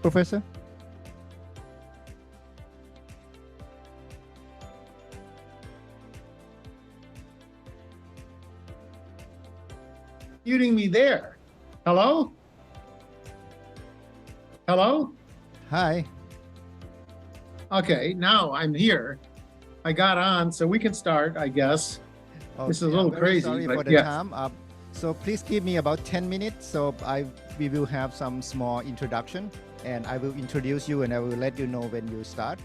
Professor? Muting me there. Hello? Hello? Hi. Okay, now I'm here. I got on, so we can start, I guess. This is a little crazy, sorry but for the yeah. time. So please give me about 10 minutes. So we will have some small introduction, and I will introduce you, and I will let you know when you start.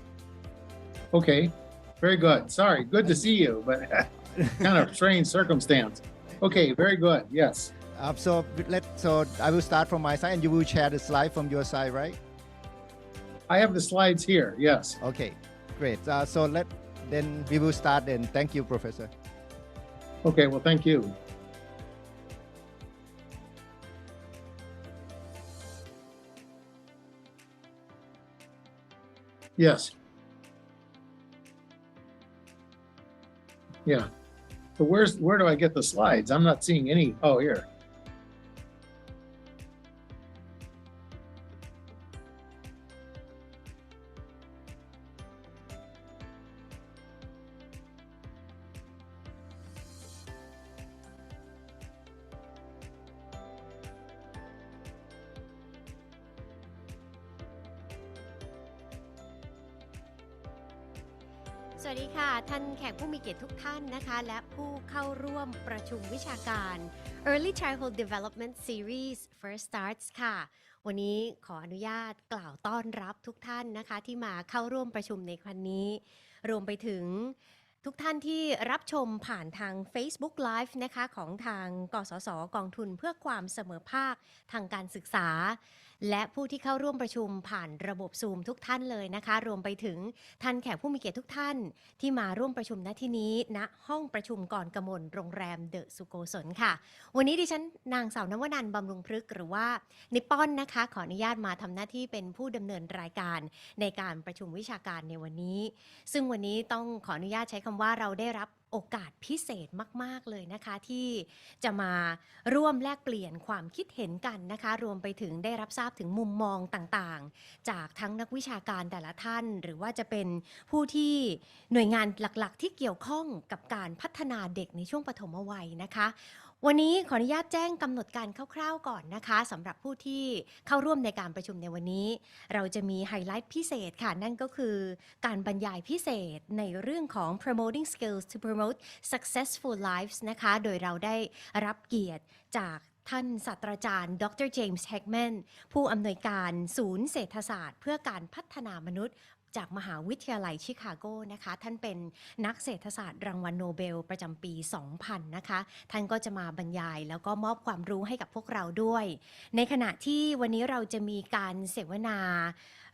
Okay, very good. Sorry, good to see you, but kind of strange circumstance. Okay, very good. Yes. So I will start from my side, and you will share the slide from your side, right? I have the slides here. Yes. Okay, great. Then we will start. And thank you, Professor. Okay. Well, thank you. Yes. Yeah. So where do I get the slides? I'm not seeing any. Oh, here.สวัสดีค่ะท่านแขกผู้มีเกียรติทุกท่านนะคะและผู้เข้าร่วมประชุมวิชาการ Early Childhood Development Series First Starts ค่ะวันนี้ขออนุญาตกล่าวต้อนรับทุกท่านนะคะที่มาเข้าร่วมประชุมในครั้งนี้รวมไปถึงทุกท่านที่รับชมผ่านทาง Facebook Live นะคะของทางกสศกองทุนเพื่อความเสมอภาคทางการศึกษาและผู้ที่เข้าร่วมประชุมผ่านระบบซูมทุกท่านเลยนะคะรวมไปถึงท่านแขกผู้มีเกียรติทุกท่านที่มาร่วมประชุมณที่นี้ณห้องประชุมกรกมลโรงแรมเดอะสุโกศลค่ะวันนี้ดิฉันนางสาวนวนันท์บำรุงพฤกษ์หรือว่านิปปอนนะคะขออนุญาตมาทำหน้าที่เป็นผู้ดำเนินรายการในการประชุมวิชาการในวันนี้ซึ่งวันนี้ต้องขออนุญาตใช้คำว่าเราได้รับโอกาสพิเศษมากๆเลยนะคะที่จะมาร่วมแลกเปลี่ยนความคิดเห็นกันนะคะรวมไปถึงได้รับทราบถึงมุมมองต่างๆจากทั้งนักวิชาการแต่ละท่านหรือว่าจะเป็นผู้ที่หน่วยงานหลักๆที่เกี่ยวข้องกับการพัฒนาเด็กในช่วงปฐมวัยนะคะวันนี้ขออนุญาตแจ้งกำหนดการคร่าวๆก่อนนะคะสำหรับผู้ที่เข้าร่วมในการประชุมในวันนี้เราจะมีไฮไลท์พิเศษค่ะนั่นก็คือการบรรยายพิเศษในเรื่องของ promoting skills to promote successful lives นะคะโดยเราได้รับเกียรติจากท่านศาสตราจารย์ดรเจมส์ Heckman ผู้อำนวยการศูนย์เศรษฐศาสตร์เพื่อการพัฒนามนุษย์จากมหาวิทยาลัยชิคาโกนะคะท่านเป็นนักเศรษฐศาสตร์รางวัลโนเบลประจำปี 2000 นะคะท่านก็จะมาบรรยายแล้วก็มอบความรู้ให้กับพวกเราด้วยในขณะที่วันนี้เราจะมีการเสวนา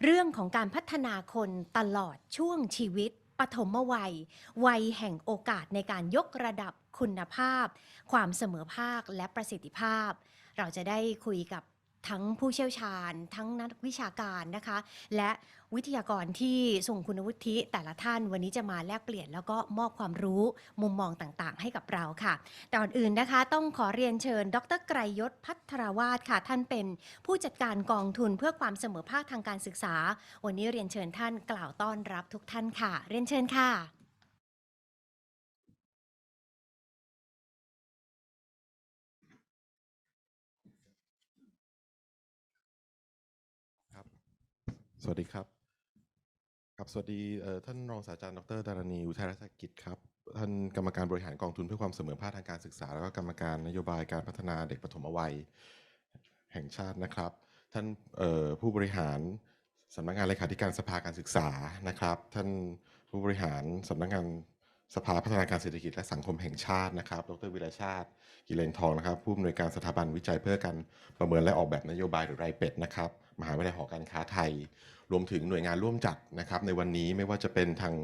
เรื่องของการพัฒนาคนตลอดช่วงชีวิตปฐมวัยวัยแห่งโอกาสในการยกระดับคุณภาพความเสมอภาคและประสิทธิภาพเราจะได้คุยกับทั้งผู้เชี่ยวชาญทั้งนักวิชาการนะคะและวิทยากรที่ส่งคุณวุฒิแต่ละท่านวันนี้จะมาแลกเปลี่ยนแล้วก็มอบความรู้มุมมองต่างๆให้กับเราค่ะแต่ก่อนอื่นนะคะต้องขอเรียนเชิญดร.ไกรยศภัทรวาทค่ะท่านเป็นผู้จัดการกองทุนเพื่อความเสมอภาคทางการศึกษาวันนี้เรียนเชิญท่านกล่าวต้อนรับทุกท่านค่ะเรียนเชิญค่ะสวัสดีครับสวัสดีท่านรองศาสตราจารย์ดร.ดารณี อุทัยรัตนกิจครับท่านกรรมการบริหารกองทุนเพื่อความเสมอภาคทางการศึกษาแล้วก็กรรมการนโยบายการพัฒนาเด็กปฐมวัยแห่งชาตินะครับท่านผู้บริหารสำนักงานเลขาธิการสภาการศึกษานะครับท่านผู้บริหารสำนักงานสภาพัฒนาการเศรษฐกิจและสังคมแห่งชาตินะครับดร.วิรชาติกิเลนทองนะครับผู้อำนวยการสถาบันวิจัยเพื่อการประเมินและออกแบบนโยบายหรือไรเป็ดนะครับมหาวิทยาลัยหอการค้าไทยรวมถึงหน่วยงานร่วมจัดนะครับในวันนี้ไม่ว่าจะเป็นทาง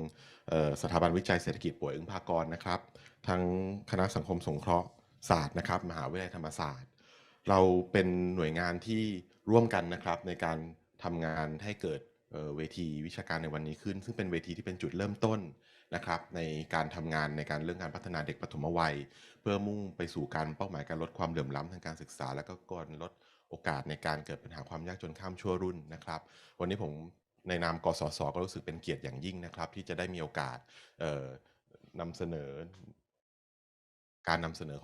สถาบันวิจัยเศรษฐกิจป่วยอึ้งภากรนะครับทางคณะสังคมสงเคราะห์ศาสตร์นะครับมหาวิทยาลัยธรรมศาสตร์เราเป็นหน่วยงานที่ร่วมกันนะครับในการทำงานให้เกิดเวทีวิชาการในวันนี้ขึ้นซึ่งเป็นเวทีที่เป็นจุดเริ่มต้นนะครับในการทำงานในการเรื่องการพัฒนาเด็กปฐมวัยเพื่อมุ่งไปสู่การเป้าหมายการลดความเหลื่อมล้ำทางการศึกษาและก็การลด โอกาสในการเกิดปัญหาความยากจนข้ามชั่วรุ่นนะครับวันนี้ผมในนามกสศก็รู้สึกเป็นเกียรติอย่างยิ่งนะครับที่จะได้มีโอกาสนำเสนอ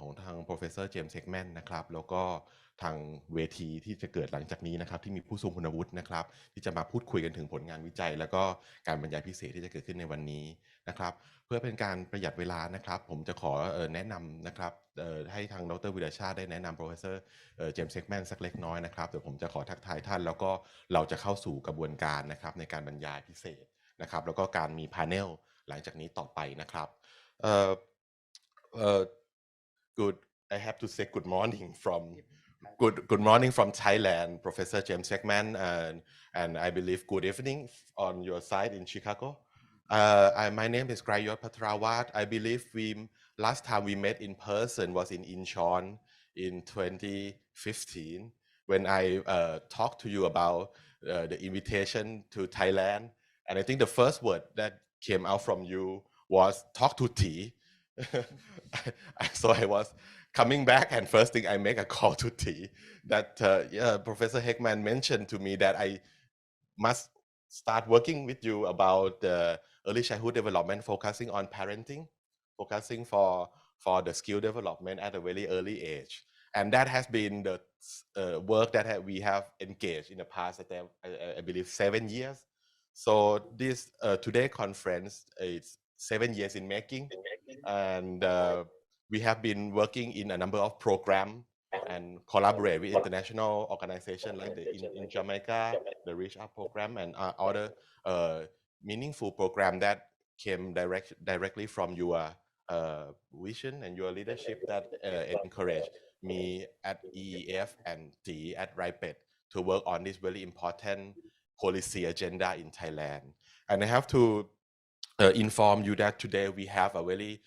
ของทาง Professor James Heckman นะครับแล้วก็ทางเวทีที่จะเกิดหลังจากนี้นะครับที่มีผู้ทรงคุณวุฒินะครับที่จะมาพูดคุยกันถึงผลงานวิจัยแล้วก็การบรรยายพิเศษที่จะเกิดขึ้นในวันนี้นะครับเพื่อเป็นการประหยัดเวลานะครับผมจะขอแนะนำนะครับให้ทางดร.วิรชาติได้แนะนำ Professor James Heckman สักเล็กน้อยนะครับเดี๋ยวผมจะขอทักทายท่านแล้วก็เราจะเข้าสู่กระบวนการนะครับในการบรรยายพิเศษนะครับแล้วก็การมีพาเนลหลังจากนี้ต่อไปนะครับGood. I have to say good morning from Thailand, Professor James Heckman, and I believe good evening on your side in Chicago. My name is Grayot Patrawat. I believe last time we met in person was in Incheon in 2015 when I talked to you about the invitation to Thailand, and I think the first word that came out from you was talk to tea. So I was coming back and first thing I make a call to T that Professor Heckman mentioned to me that I must start working with you about the early childhood development focusing on parenting, focusing for the skill development at a very early age. And that has been the work that we have engaged in the past, I believe 7 years. So this today conference is 7 years in making, and we have been working in a number of programs and collaborate with international organizations like in Jamaica, the Reach Up program, and other meaningful program that came directly from your vision and your leadership that encouraged me at EEF and T at RIPET to work on this very important policy agenda in Thailand. And I have to inform you that today we have a very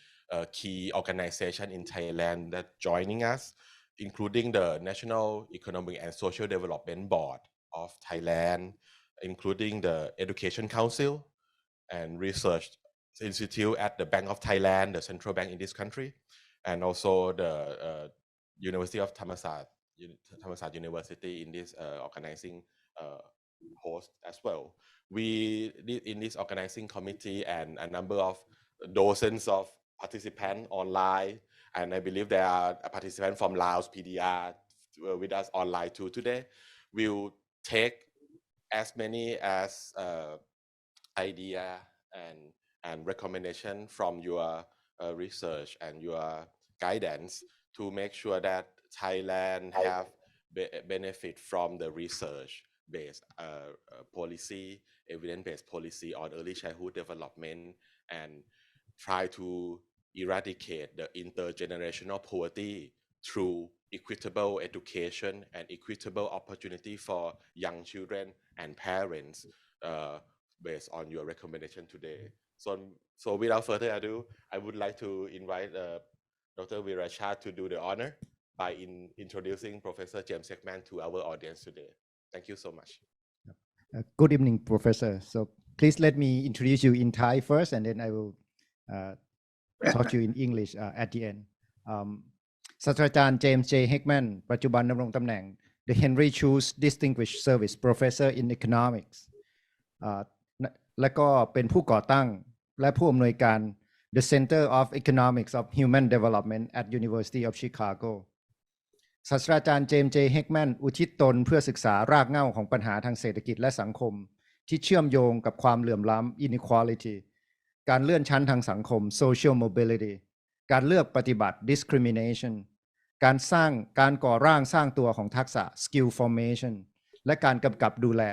key organization in Thailand that joining us, including the National Economic and Social Development Board of Thailand, including the Education Council and Research Institute at the Bank of Thailand, the central bank in this country, and also the University of Thammasat University in this organizing host as well. We did in this organizing committee and a number of dozens of participants online, and I believe there are participants from Laos PDR with us online too today. We'll take as many as idea and recommendation from your research and your guidance to make sure that Thailand have benefit from the research-based policy, evidence-based policy on early childhood development, and try to eradicate the intergenerational poverty through equitable education and equitable opportunity for young children and parents based on your recommendation today. So without further ado, I would like to invite Dr. Virachat to do the honor by introducing Professor James Heckman to our audience today. Thank you so much. Good evening, Professor. So please let me introduce you in Thai first, and then I will talk to you in English at the end. ศาสตราจารย์ James J. Heckman ปัจจุบันดำรงตำแหน่ง The Henry Schultz Distinguished Service Professor in Economics และก็เป็นผู้ก่อตั้งและผู้อำนวยการ The Center of Economics of Human Development at University of Chicago ศาสตราจารย์ James J. Heckman อุทิศตนเพื่อศึกษารากเหง้าของปัญหาทางเศรษฐกิจและสังคมที่เชื่อมโยงกับความเหลื่อมล้ำ inequality การเลื่อนชั้นทางสังคม social mobility การเลือกปฏิบัติ discrimination การก่อร่างสร้างตัวของทักษะ skill formation และการกำกับดูแล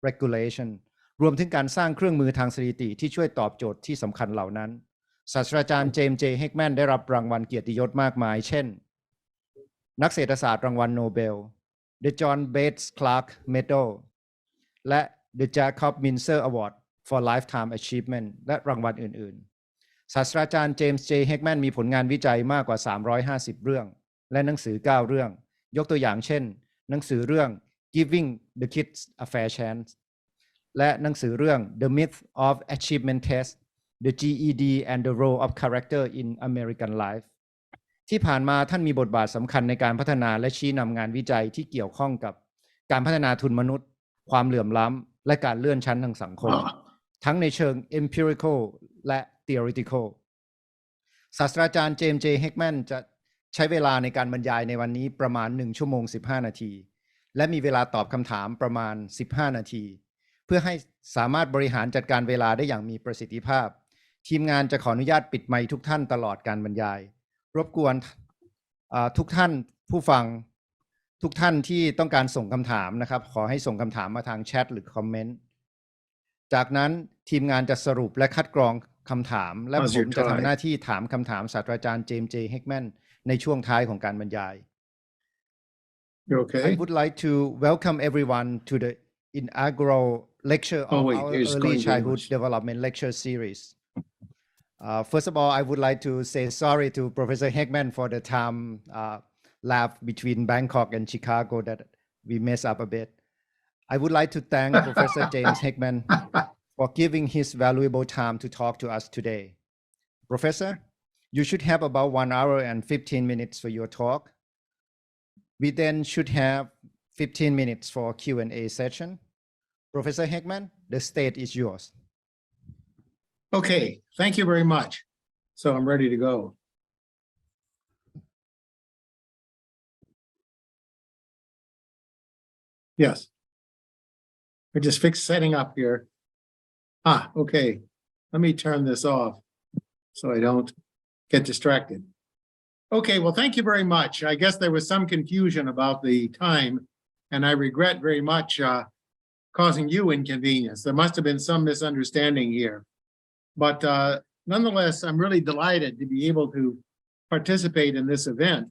regulation รวมถึงการสร้างเครื่องมือทางสถิติที่ช่วยตอบโจทย์ที่สำคัญเหล่านั้นศาสตราจารย์ James J. Heckman ได้รับรางวัลเกียรติยศมากมายเช่นนักเศรษฐศาสตร์รางวัลโนเบล The John Bates Clark Medal และ The Jacob Mincer Award for Lifetime Achievement และรางวัลอื่นๆศาสตราจารย์ James J. Heckman มีผลงานวิจัยมากกว่า350เรื่องและหนังสือ9เรื่องยกตัวอย่างเช่นหนังสือเรื่อง Giving the Kids a Fair Chance และหนังสือเรื่อง The Myth of Achievement Test The GED and the Role of Character in American Life ที่ผ่านมาท่านมีบทบาทสำคัญในการพัฒนาและชี้นำงานวิจัยที่เกี่ยวข้องกับการพัฒนาทุนมนุษย์ความเหลื่อมล้ำและการเลื่อนชั้นทางสังคมทั้งในเชิง empirical และ theoretical ศาสตราจารย์เจมส์ เจ เฮกแมนจะใช้เวลาในการบรรยายในวันนี้ประมาณ1 ชั่วโมง 15 นาทีและมีเวลาตอบคำถามประมาณ15 นาทีเพื่อให้สามารถบริหารจัดการเวลาได้อย่างมีประสิทธิภาพทีมงานจะขออนุญาตปิดไมค์ทุกท่านตลอดการบรรยายรบกวนทุกท่านผู้ฟังทุกท่านที่ต้องการส่งคำถามนะครับขอให้ส่งคำถามมาทางแชทหรือคอมเมนต์จากนั้นทีมงานจะสรุปและคัดกรองคำถามและผมจะทำหน้าที่ถามคำถามศาสตราจารย์เจมส์ เจ เฮกแมนในช่วงท้ายของการบรรยาย Okay. I would like to welcome everyone to the inaugural lecture of our early childhood development lecture series. First of all, I would like to say sorry to Professor Heckman for the time lapse between Bangkok and Chicago that we messed up a bit. I would like to thank Professor James Heckman for giving his valuable time to talk to us today. Professor, you should have about 1 hour and 15 minutes for your talk. We then should have 15 minutes for Q&A session. Professor Heckman, the stage is yours. Okay, thank you very much. So I'm ready to go. Yes. I just fixed setting up here. Okay. Let me turn this off so I don't get distracted. Okay, well, thank you very much. I guess there was some confusion about the time, and I regret very much causing you inconvenience. There must have been some misunderstanding here. But nonetheless, I'm really delighted to be able to participate in this event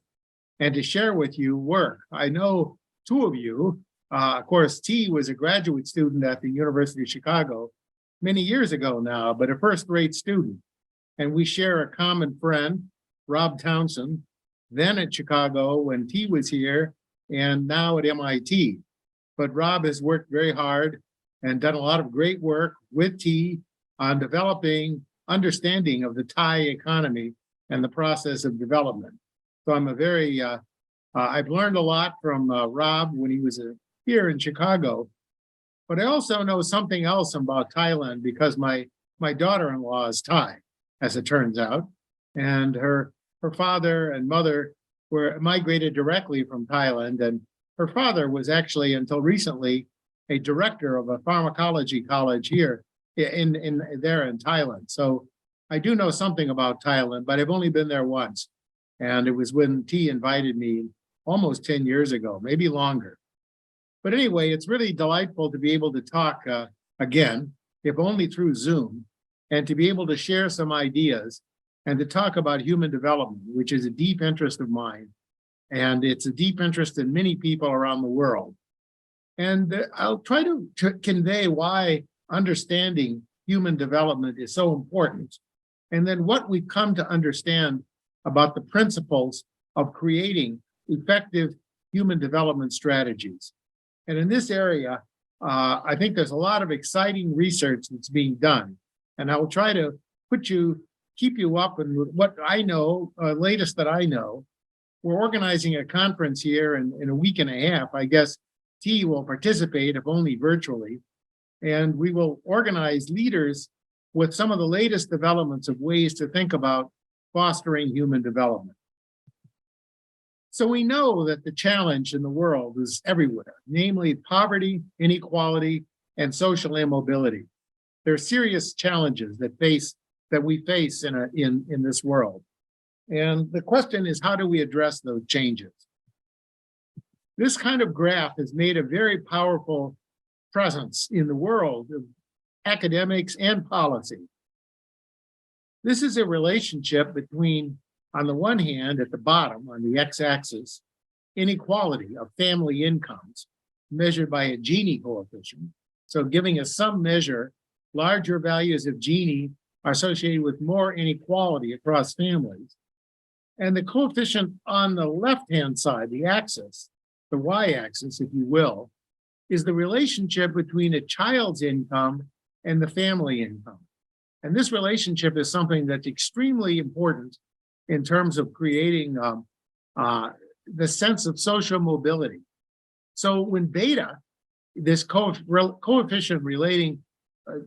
and to share with you work. I know two of you. Of course, T was a graduate student at the University of Chicago many years ago now, but a first-rate student. And we share a common friend, Rob Townsend, then at Chicago when T was here, and now at MIT. But Rob has worked very hard and done a lot of great work with T on developing understanding of the Thai economy and the process of development. So I'm I've learned a lot from Rob when he was here in Chicago, but I also know something else about Thailand because my daughter-in-law is Thai, as it turns out, and her father and mother were migrated directly from Thailand, and her father was actually, until recently, a director of a pharmacology college here in Thailand. So I do know something about Thailand, but I've only been there once, and it was when T invited me almost 10 years ago, maybe longer. But anyway, it's really delightful to be able to talk again, if only through Zoom, and to be able to share some ideas and to talk about human development, which is a deep interest of mine. And it's a deep interest in many people around the world. And I'll try to convey why understanding human development is so important. And then what we've come to understand about the principles of creating effective human development strategies. And in this area, I think there's a lot of exciting research that's being done. And I will try to keep you up on what I know, latest that I know. We're organizing a conference here in a week and a half. I guess T will participate, if only virtually. And we will organize leaders with some of the latest developments of ways to think about fostering human development. So we know that the challenge in the world is everywhere, namely poverty, inequality, and social immobility. There are serious challenges that we face in this world. And the question is, how do we address those changes? This kind of graph has made a very powerful presence in the world of academics and policy. This is a relationship between, on the one hand, at the bottom, on the x-axis, inequality of family incomes measured by a Gini coefficient. So giving us some measure, larger values of Gini are associated with more inequality across families. And the coefficient on the left-hand side, the axis, the y-axis, if you will, is the relationship between a child's income and the family income. And this relationship is something that's extremely important in terms of creating the sense of social mobility. So when beta, this coefficient relating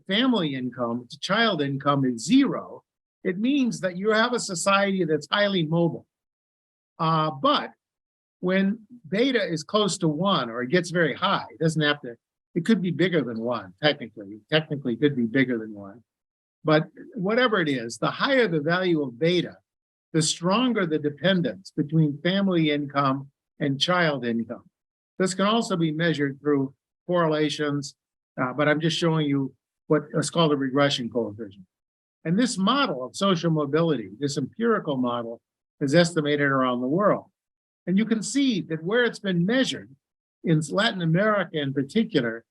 family income to child income is 0, it means that you have a society that's highly mobile. But when beta is close to 1 or it gets very high, it doesn't have to, it could be bigger than 1, technically could be bigger than 1. But whatever it is, the higher the value of beta, the stronger the dependence between family income and child income. This can also be measured through correlations, but I'm just showing you what is called a regression coefficient. And this model of social mobility, this empirical model, is estimated around the world. And you can see that where it's been measured, in Latin America in particular,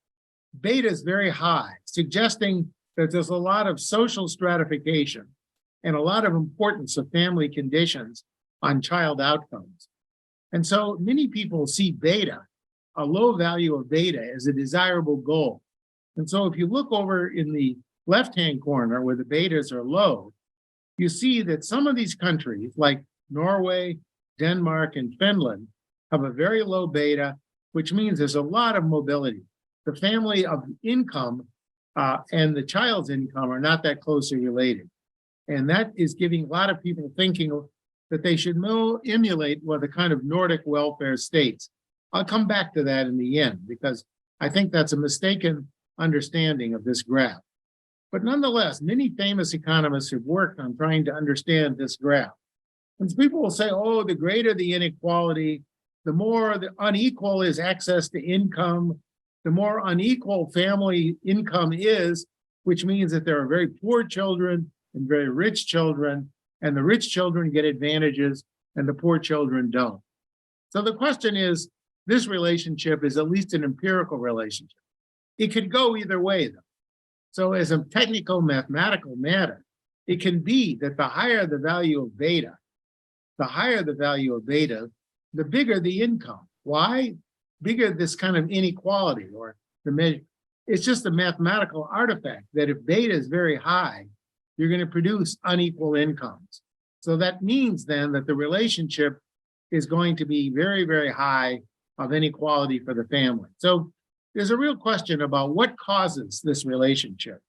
beta is very high, suggesting that there's a lot of social stratification and a lot of importance of family conditions on child outcomes. And so many people see beta, a low value of beta, as a desirable goal. And so if you look over in the left-hand corner where the betas are low, you see that some of these countries like Norway, Denmark, and Finland have a very low beta, which means there's a lot of mobility. The family of income and the child's income are not that closely related. And that is giving a lot of people thinking that they should emulate the kind of Nordic welfare states. I'll come back to that in the end, because I think that's a mistaken understanding of this graph. But nonetheless, many famous economists have worked on trying to understand this graph. And people will say, oh, the greater the inequality, the more unequal is access to income, the more unequal family income is, which means that there are very poor children and very rich children, and the rich children get advantages and the poor children don't. So the question is, this relationship is at least an empirical relationship. It could go either way, though. So as a technical mathematical matter, it can be that the higher the value of beta, the bigger the income. Why? Bigger this kind of inequality or the measure. It's just a mathematical artifact that if beta is very high, you're going to produce unequal incomes. So that means then that the relationship is going to be very, very high of inequality for the family. So there's a real question about what causes this relationship.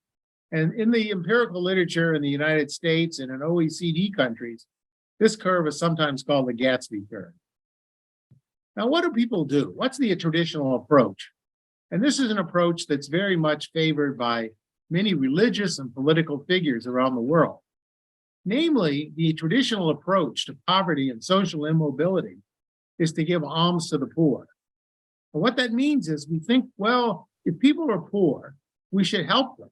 And in the empirical literature in the United States and in OECD countries, this curve is sometimes called the Gatsby curve. Now, what do people do? What's the traditional approach? And this is an approach that's very much favored by many religious and political figures around the world. Namely, the traditional approach to poverty and social immobility is to give alms to the poor. And what that means is we think, well, if people are poor, we should help them,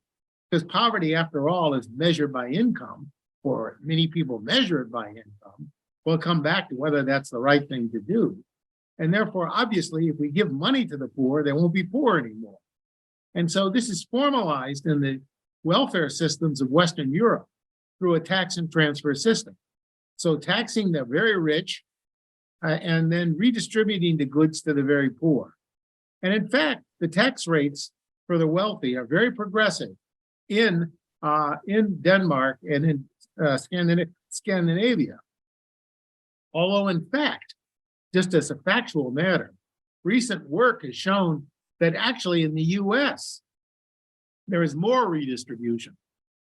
because poverty, after all, is measured by income, or many people measure it by income. We'll come back to whether that's the right thing to do. And therefore, obviously, if we give money to the poor, they won't be poor anymore. And so this is formalized in the welfare systems of Western Europe through a tax and transfer system. So taxing the very rich and then redistributing the goods to the very poor. And in fact, the tax rates for the wealthy are very progressive in Denmark and in Scandinavia. Although in fact, just as a factual matter, recent work has shown that actually in the US, there is more redistribution.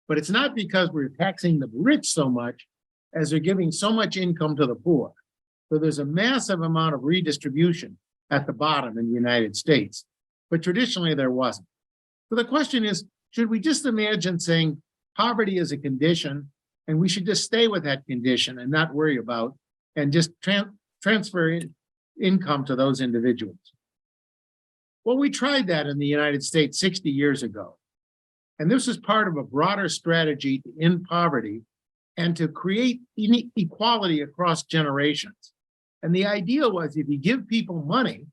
But it's not because we're taxing the rich so much as they're giving so much income to the poor. So there's a massive amount of redistribution at the bottom in the United States. But traditionally there wasn't. So the question is, should we just imagine saying poverty is a condition and we should just stay with that condition and not worry about and just transfer income to those individuals? Well, we tried that in the United States 60 years ago. And this is part of a broader strategy to end poverty and to create equality across generations. And the idea was if you give people money,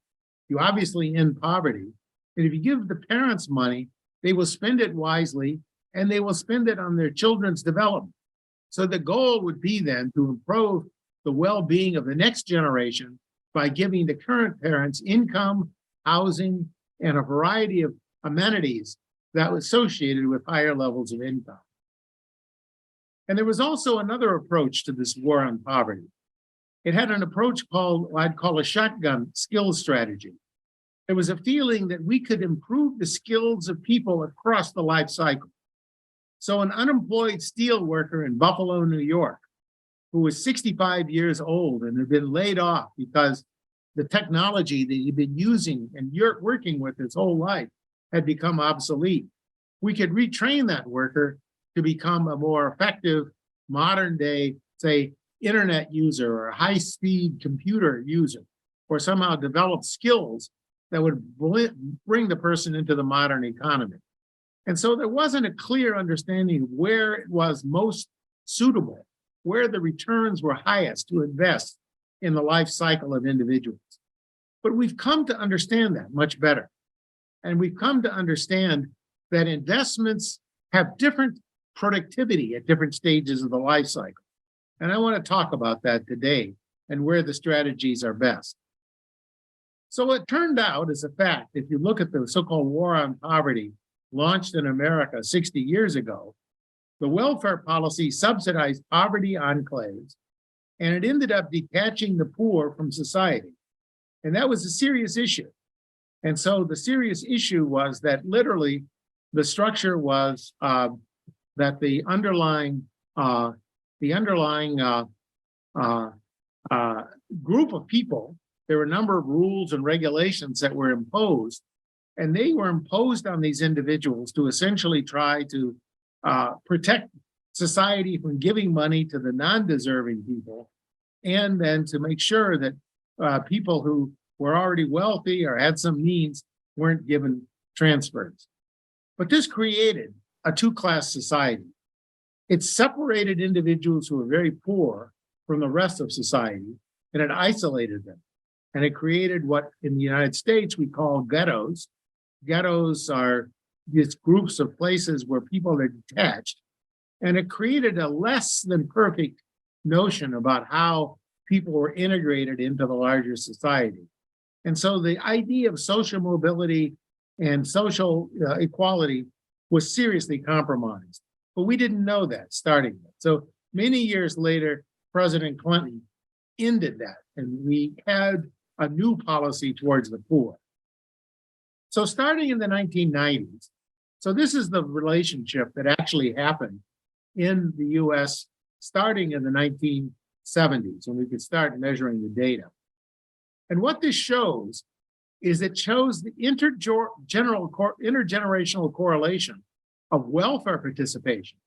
you obviously end poverty. And if you give the parents money, they will spend it wisely and they will spend it on their children's development. So the goal would be then to improve the well-being of the next generation by giving the current parents income, housing, and a variety of amenities that was associated with higher levels of income. And there was also another approach to this war on poverty. It had an approach called, I'd call a shotgun skills strategy. There was a feeling that we could improve the skills of people across the life cycle. So an unemployed steel worker in Buffalo, New York, who was 65 years old and had been laid off because the technology that he'd been using and working with his whole life had become obsolete. We could retrain that worker to become a more effective modern day, say, internet user or high-speed computer user, or somehow develop skills that would bring the person into the modern economy. And so there wasn't a clear understanding of where it was most suitable, where the returns were highest to invest in the life cycle of individuals. But we've come to understand that much better. And we've come to understand that investments have different productivity at different stages of the life cycle. And I want to talk about that today and where the strategies are best. So it turned out, as a fact, if you look at the so-called war on poverty launched in America 60 years ago, the welfare policy subsidized poverty enclaves, and it ended up detaching the poor from society. And that was a serious issue. And so the serious issue was that literally the structure was that the underlying group of people, there were a number of rules and regulations that were imposed, and they were imposed on these individuals to essentially try to protect society from giving money to the non-deserving people, and then to make sure that people who were already wealthy or had some means weren't given transfers. But this created a two-class society. It separated individuals who were very poor from the rest of society, and it isolated them. And it created what in the United States we call ghettos. Ghettos are these groups of places where people are detached. And it created a less than perfect notion about how people were integrated into the larger society. And so the idea of social mobility and social equality was seriously compromised. But we didn't know that starting with. So many years later, President Clinton ended that, and we had a new policy towards the poor. So starting in the 1990s, so this is the relationship that actually happened in the US starting in the 1970s, when we could start measuring the data. And what this shows is it shows the intergenerational correlation of welfare participation.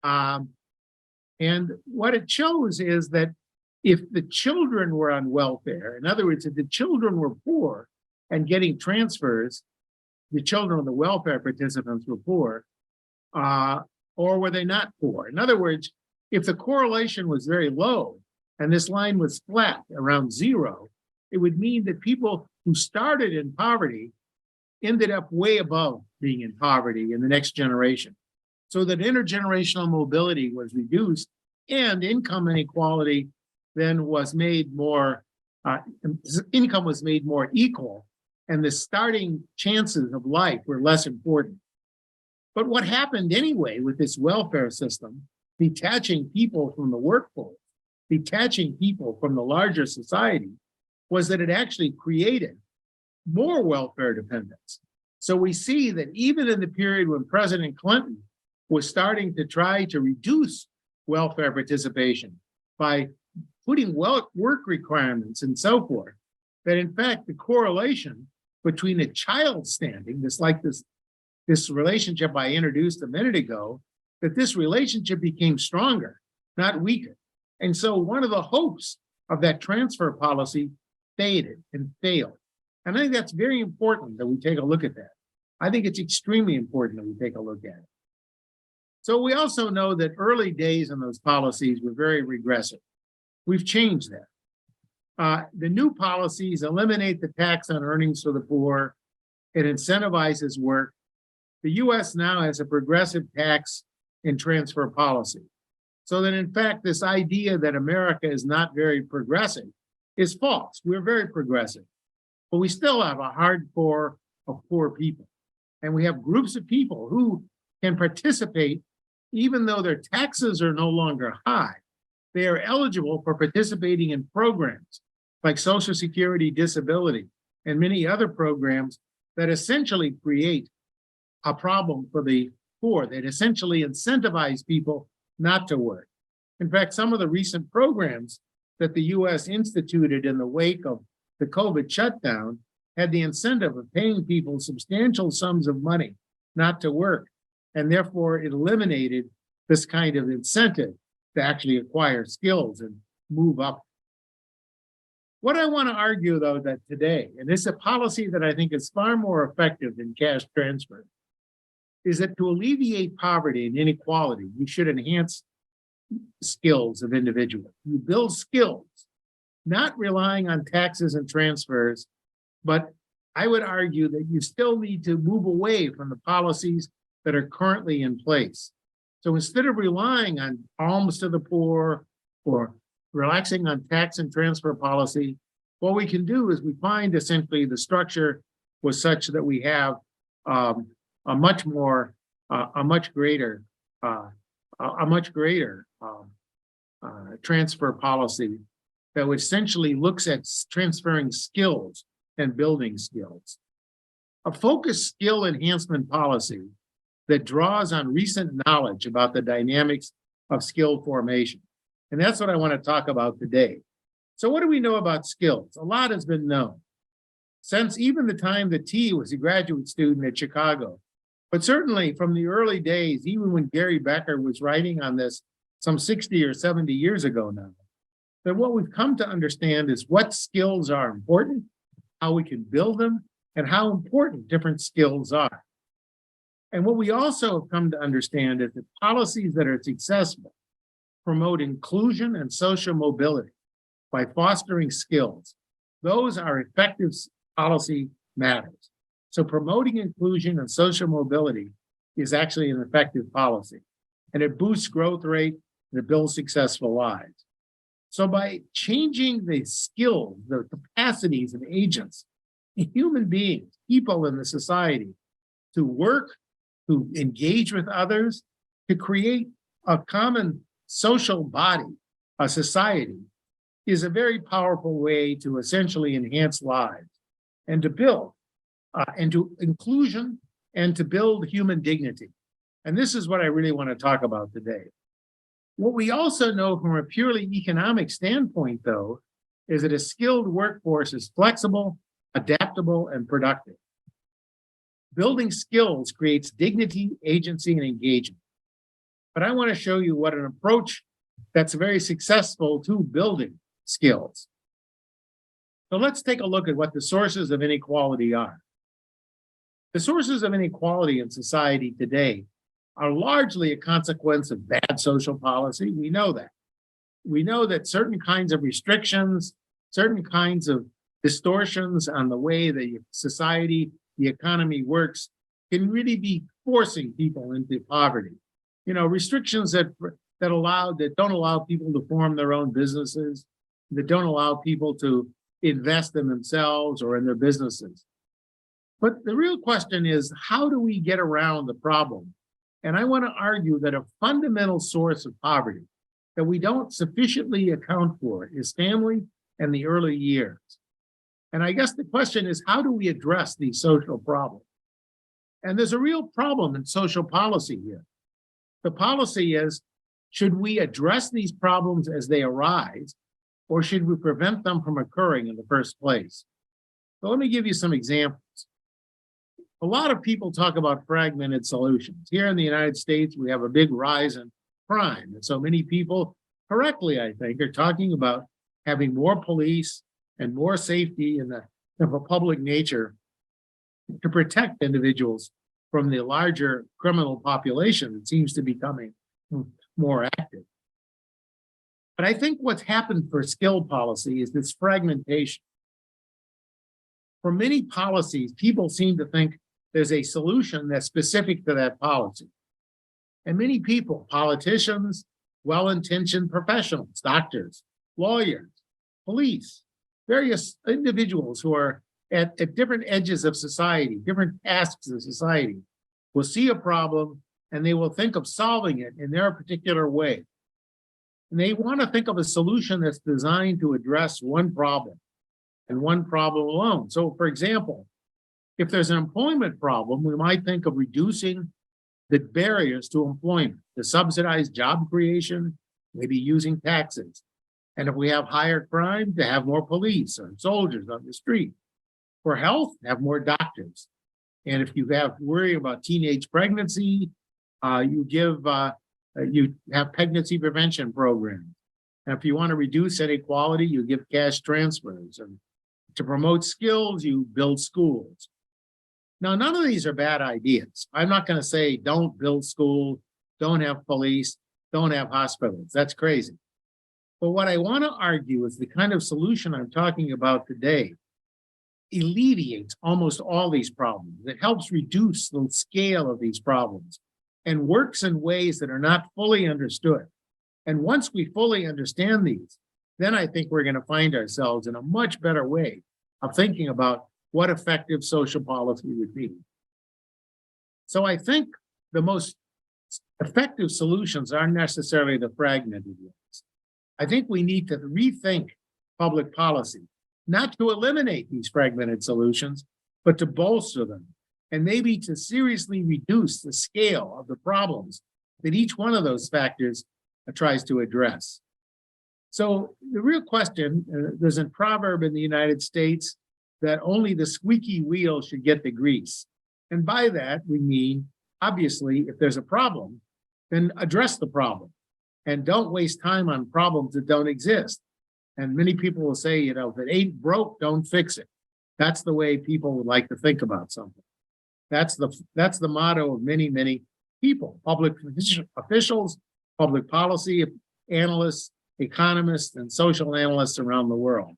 And what it shows is that if the children were on welfare, in other words, if the children were poor and getting transfers, the children of the welfare participants were poor, or were they not poor? In other words, if the correlation was very low and this line was flat around zero, it would mean that people who started in poverty ended up way above being in poverty in the next generation. So that intergenerational mobility was reduced and income inequality then was made more, income was made more equal, and the starting chances of life were less important. But what happened anyway with this welfare system, detaching people from the workforce, detaching people from the larger society, was that it actually created more welfare dependence. So we see that even in the period when President Clinton was starting to try to reduce welfare participation by putting work requirements and so forth, that in fact the correlation between a child standing, this relationship I introduced a minute ago, that this relationship became stronger, not weaker. And so one of the hopes of that transfer policy faded and failed. And I think that's very important that we take a look at that. I think it's extremely important that we take a look at it. So we also know that early days in those policies were very regressive. We've changed that. The new policies eliminate the tax on earnings for the poor. It incentivizes work. The US now has a progressive tax and transfer policy. So that in fact, this idea that America is not very progressive is false. We're very progressive, but we still have a hardcore of poor people. And we have groups of people who can participate even though their taxes are no longer high, they are eligible for participating in programs like Social Security, disability, and many other programs that essentially create a problem for the poor, that essentially incentivize people not to work. In fact, some of the recent programs that the US instituted in the wake of the COVID shutdown had the incentive of paying people substantial sums of money not to work, and therefore it eliminated this kind of incentive to actually acquire skills and move up. What I want to argue, though, that today, and this is a policy that I think is far more effective than cash transfer, is that to alleviate poverty and inequality, we should enhance skills of individuals. You build skills, not relying on taxes and transfers, but I would argue that you still need to move away from the policies that are currently in place. So instead of relying on alms to the poor or relaxing on tax and transfer policy, what we can do is we find essentially the structure was such that we have a much greater transfer policy that would essentially looks at transferring skills and building skills. A focused skill enhancement policy that draws on recent knowledge about the dynamics of skill formation. And that's what I want to talk about today. So what do we know about skills? A lot has been known since even the time that T was a graduate student at Chicago. But certainly from the early days, even when Gary Becker was writing on this some 60 or 70 years ago now, that what we've come to understand is what skills are important, how we can build them, and how important different skills are. And what we also have come to understand is that policies that are successful promote inclusion and social mobility by fostering skills. Those are effective policy matters. So promoting inclusion and social mobility is actually an effective policy, and it boosts growth rate and it builds successful lives. So by changing the skills, the capacities of agents, human beings, people in the society to work, to engage with others, to create a common social body, a society, is a very powerful way to essentially enhance lives and to build and to inclusion and to build human dignity. And this is what I really want to talk about today. What we also know from a purely economic standpoint, though, is that a skilled workforce is flexible, adaptable, and productive. Building skills creates dignity, agency, and engagement. But I want to show you what an approach that's very successful to building skills. So let's take a look at what the sources of inequality are. The sources of inequality in society today are largely a consequence of bad social policy. We know that. We know that certain kinds of restrictions, certain kinds of distortions on the way the society, the economy works can really be forcing people into poverty. You know, restrictions that don't allow people to form their own businesses, that don't allow people to invest in themselves or in their businesses. But the real question is, how do we get around the problem? And I want to argue that a fundamental source of poverty that we don't sufficiently account for is family and the early years. And I guess the question is, how do we address these social problems? And there's a real problem in social policy here. The policy is, should we address these problems as they arise, or should we prevent them from occurring in the first place? So let me give you some examples. A lot of people talk about fragmented solutions. Here in the United States, we have a big rise in crime. And so many people, correctly, I think, are talking about having more police and more safety in of a public nature to protect individuals from the larger criminal population that seems to be becoming more active. But I think what's happened for skill policy is this fragmentation. For many policies, people seem to think there's a solution that's specific to that policy. And many people, politicians, well-intentioned professionals, doctors, lawyers, police, various individuals who are at different edges of society, different tasks of society, will see a problem and they will think of solving it in their particular way. And they want to think of a solution that's designed to address one problem and one problem alone. So, for example, if there's an employment problem, we might think of reducing the barriers to employment, to subsidize job creation, maybe using taxes. And if we have higher crime, to have more police or soldiers on the street. For health, have more doctors. And if you have worry about teenage pregnancy, you have pregnancy prevention programs. And if you want to reduce inequality, you give cash transfers. And to promote skills, you build schools. Now, none of these are bad ideas. I'm not going to say don't build schools, don't have police, don't have hospitals. That's crazy. But what I want to argue is the kind of solution I'm talking about today alleviates almost all these problems. It helps reduce the scale of these problems and works in ways that are not fully understood. And once we fully understand these, then I think we're going to find ourselves in a much better way of thinking about what effective social policy would be. So I think the most effective solutions aren't necessarily the fragmented ones. I think we need to rethink public policy, not to eliminate these fragmented solutions, but to bolster them, and maybe to seriously reduce the scale of the problems that each one of those factors tries to address. So the real question, there's a proverb in the United States that only the squeaky wheel should get the grease. And by that, we mean, obviously, if there's a problem, then address the problem. And don't waste time on problems that don't exist. And many people will say, if it ain't broke, don't fix it. That's the way people would like to think about something. That's the motto of many, many people, public officials, public policy analysts, economists, and social analysts around the world.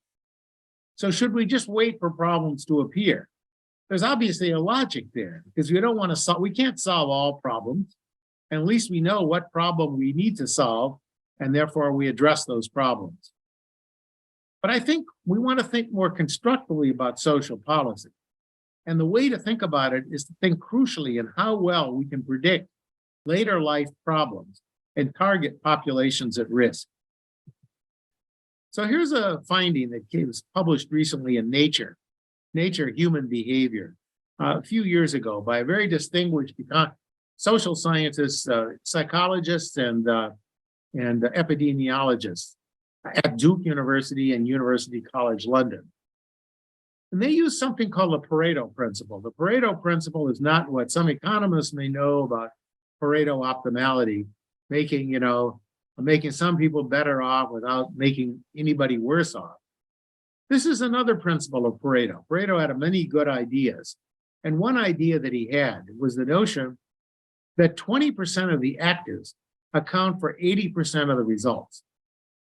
So should we just wait for problems to appear? There's obviously a logic there, because we don't want to solve, we can't solve all problems. And at least we know what problem we need to solve, and therefore we address those problems. But I think we want to think more constructively about social policy. And the way to think about it is to think crucially in how well we can predict later life problems and target populations at risk. So here's a finding that was published recently in Nature Human Behavior, a few years ago by a very distinguished social scientists, psychologists, and epidemiologists at Duke University and University College London. And they use something called the Pareto principle. The Pareto principle is not what some economists may know about Pareto optimality, making some people better off without making anybody worse off. This is another principle of Pareto. Pareto had many good ideas. And one idea that he had was the notion that 20% of the actors account for 80% of the results.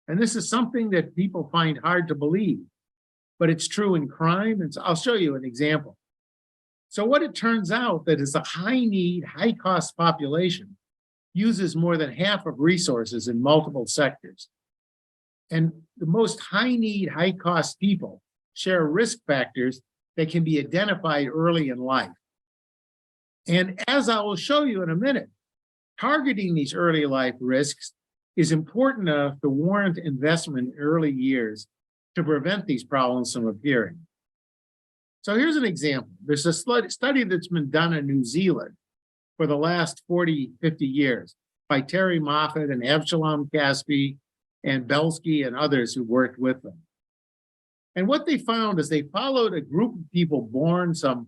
And this is something that people find hard to believe, but it's true in crime. And so I'll show you an example. So what it turns out that is a high need, high cost population uses more than half of resources in multiple sectors. And the most high need, high cost people share risk factors that can be identified early in life. And as I will show you in a minute, targeting these early life risks is important enough to warrant investment in early years to prevent these problems from appearing. So here's an example. There's a study that's been done in New Zealand for the last 40, 50 years by Terry Moffat and Avshalom Caspi and Belsky and others who worked with them. And what they found is they followed a group of people born some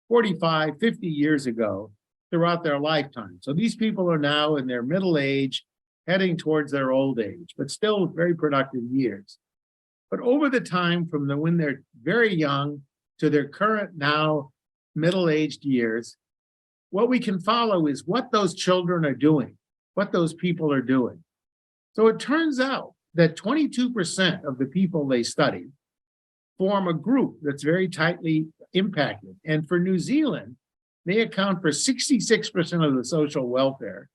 45, 50 years ago throughout their lifetime. So these people are now in their middle age, heading towards their old age, but still very productive years. But over the time from when they're very young to their current now middle-aged years, what we can follow is what those children are doing, what those people are doing. So it turns out that 22% of the people they studied form a group that's very tightly impacted. And for New Zealand, they account for 66% of the social welfare.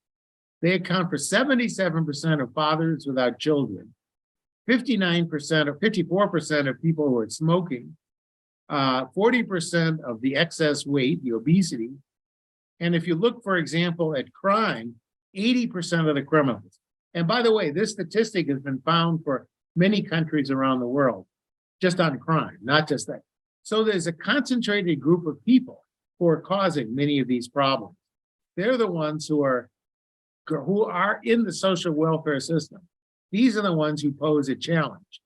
They account for 77% of fathers without children, 59% or 54% of people who are smoking, 40% of the excess weight, the obesity, And if you look, for example, at crime, 80% of the criminals, and by the way, this statistic has been found for many countries around the world, just on crime, not just that. So there's a concentrated group of people who are causing many of these problems. They're the ones who are in the social welfare system. These are the ones who pose a challenge.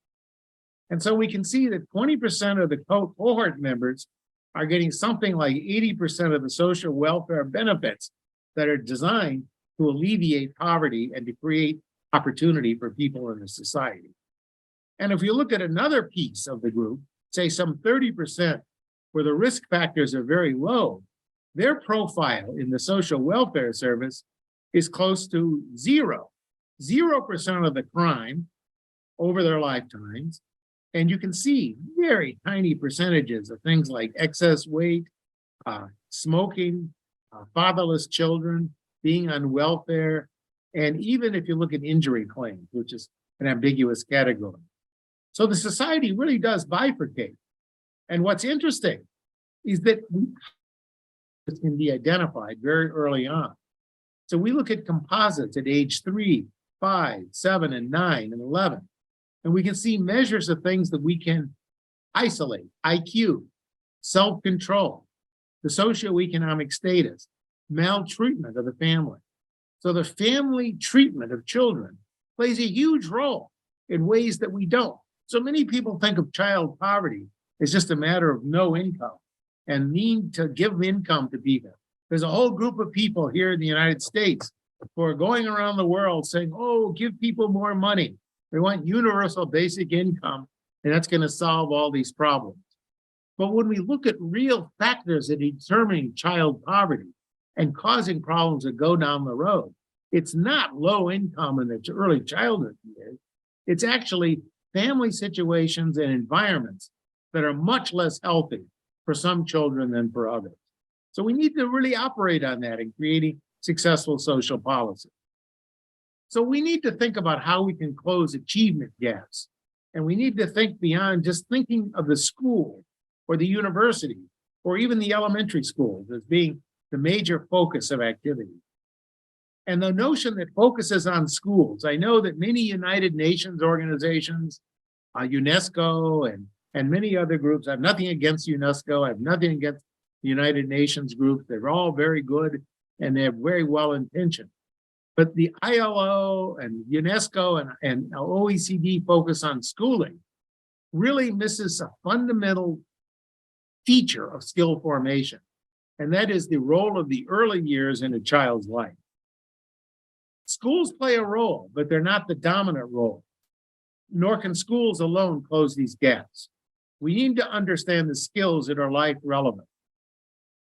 And so we can see that 20% of the cohort members are getting something like 80% of the social welfare benefits that are designed to alleviate poverty and to create opportunity for people in the society. And if you look at another piece of the group, say some 30%, where the risk factors are very low, their profile in the social welfare service is close to zero. 0% of the crime over their lifetimes. And you can see very tiny percentages of things like excess weight, smoking, fatherless children, being on welfare, and even if you look at injury claims, which is an ambiguous category. So the society really does bifurcate. And what's interesting is that it can be identified very early on. So we look at composites at age 3, 5, 7, and 9, and 11. And we can see measures of things that we can isolate: IQ, self-control, the socioeconomic status, maltreatment of the family. So the family treatment of children plays a huge role in ways that we don't. So many people think of child poverty as just a matter of no income and need to give income to people. There's a whole group of people here in the United States who are going around the world saying, oh, give people more money. We want universal basic income, and that's going to solve all these problems. But when we look at real factors in determining child poverty and causing problems that go down the road, it's not low income in the early childhood years. It's actually family situations and environments that are much less healthy for some children than for others. So we need to really operate on that in creating successful social policy. So we need to think about how we can close achievement gaps. And we need to think beyond just thinking of the school or the university or even the elementary schools as being the major focus of activity. And the notion that focuses on schools, I know that many United Nations organizations, UNESCO and many other groups, I have nothing against UNESCO, I have nothing against the United Nations group. They're all very good and they're very well intentioned. But the ILO and UNESCO and OECD focus on schooling really misses a fundamental feature of skill formation, and that is the role of the early years in a child's life. Schools play a role, but they're not the dominant role, nor can schools alone close these gaps. We need to understand the skills that are life relevant.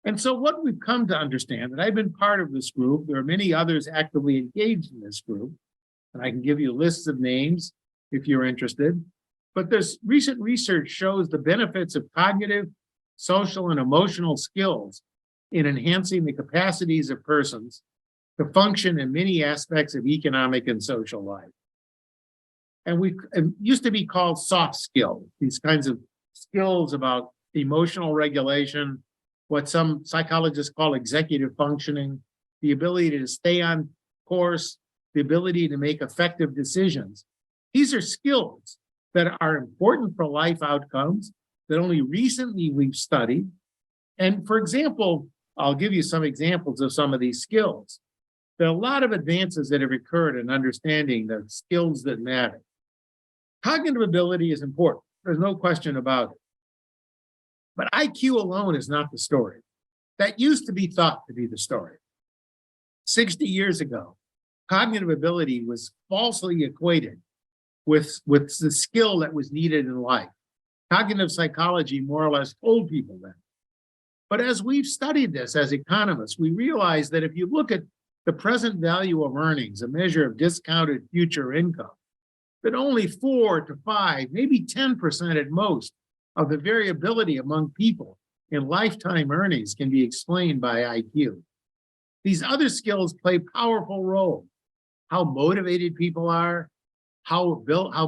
And so what we've come to understand, and I've been part of this group, there are many others actively engaged in this group, and I can give you lists of names if you're interested, but there's recent research shows the benefits of cognitive, social, and emotional skills in enhancing the capacities of persons to function in many aspects of economic and social life. And it used to be called soft skills, these kinds of skills about emotional regulation, what some psychologists call executive functioning, the ability to stay on course, the ability to make effective decisions. These are skills that are important for life outcomes that only recently we've studied. And for example, I'll give you some examples of some of these skills. There are a lot of advances that have occurred in understanding the skills that matter. Cognitive ability is important. There's no question about it. But IQ alone is not the story. That used to be thought to be the story. 60 years ago, cognitive ability was falsely equated with the skill that was needed in life. Cognitive psychology more or less told people that. But as we've studied this as economists, we realize that if you look at the present value of earnings, a measure of discounted future income, that only 4 to 5, maybe 10% at most of the variability among people in lifetime earnings can be explained by IQ. These other skills play powerful roles. How motivated people are, how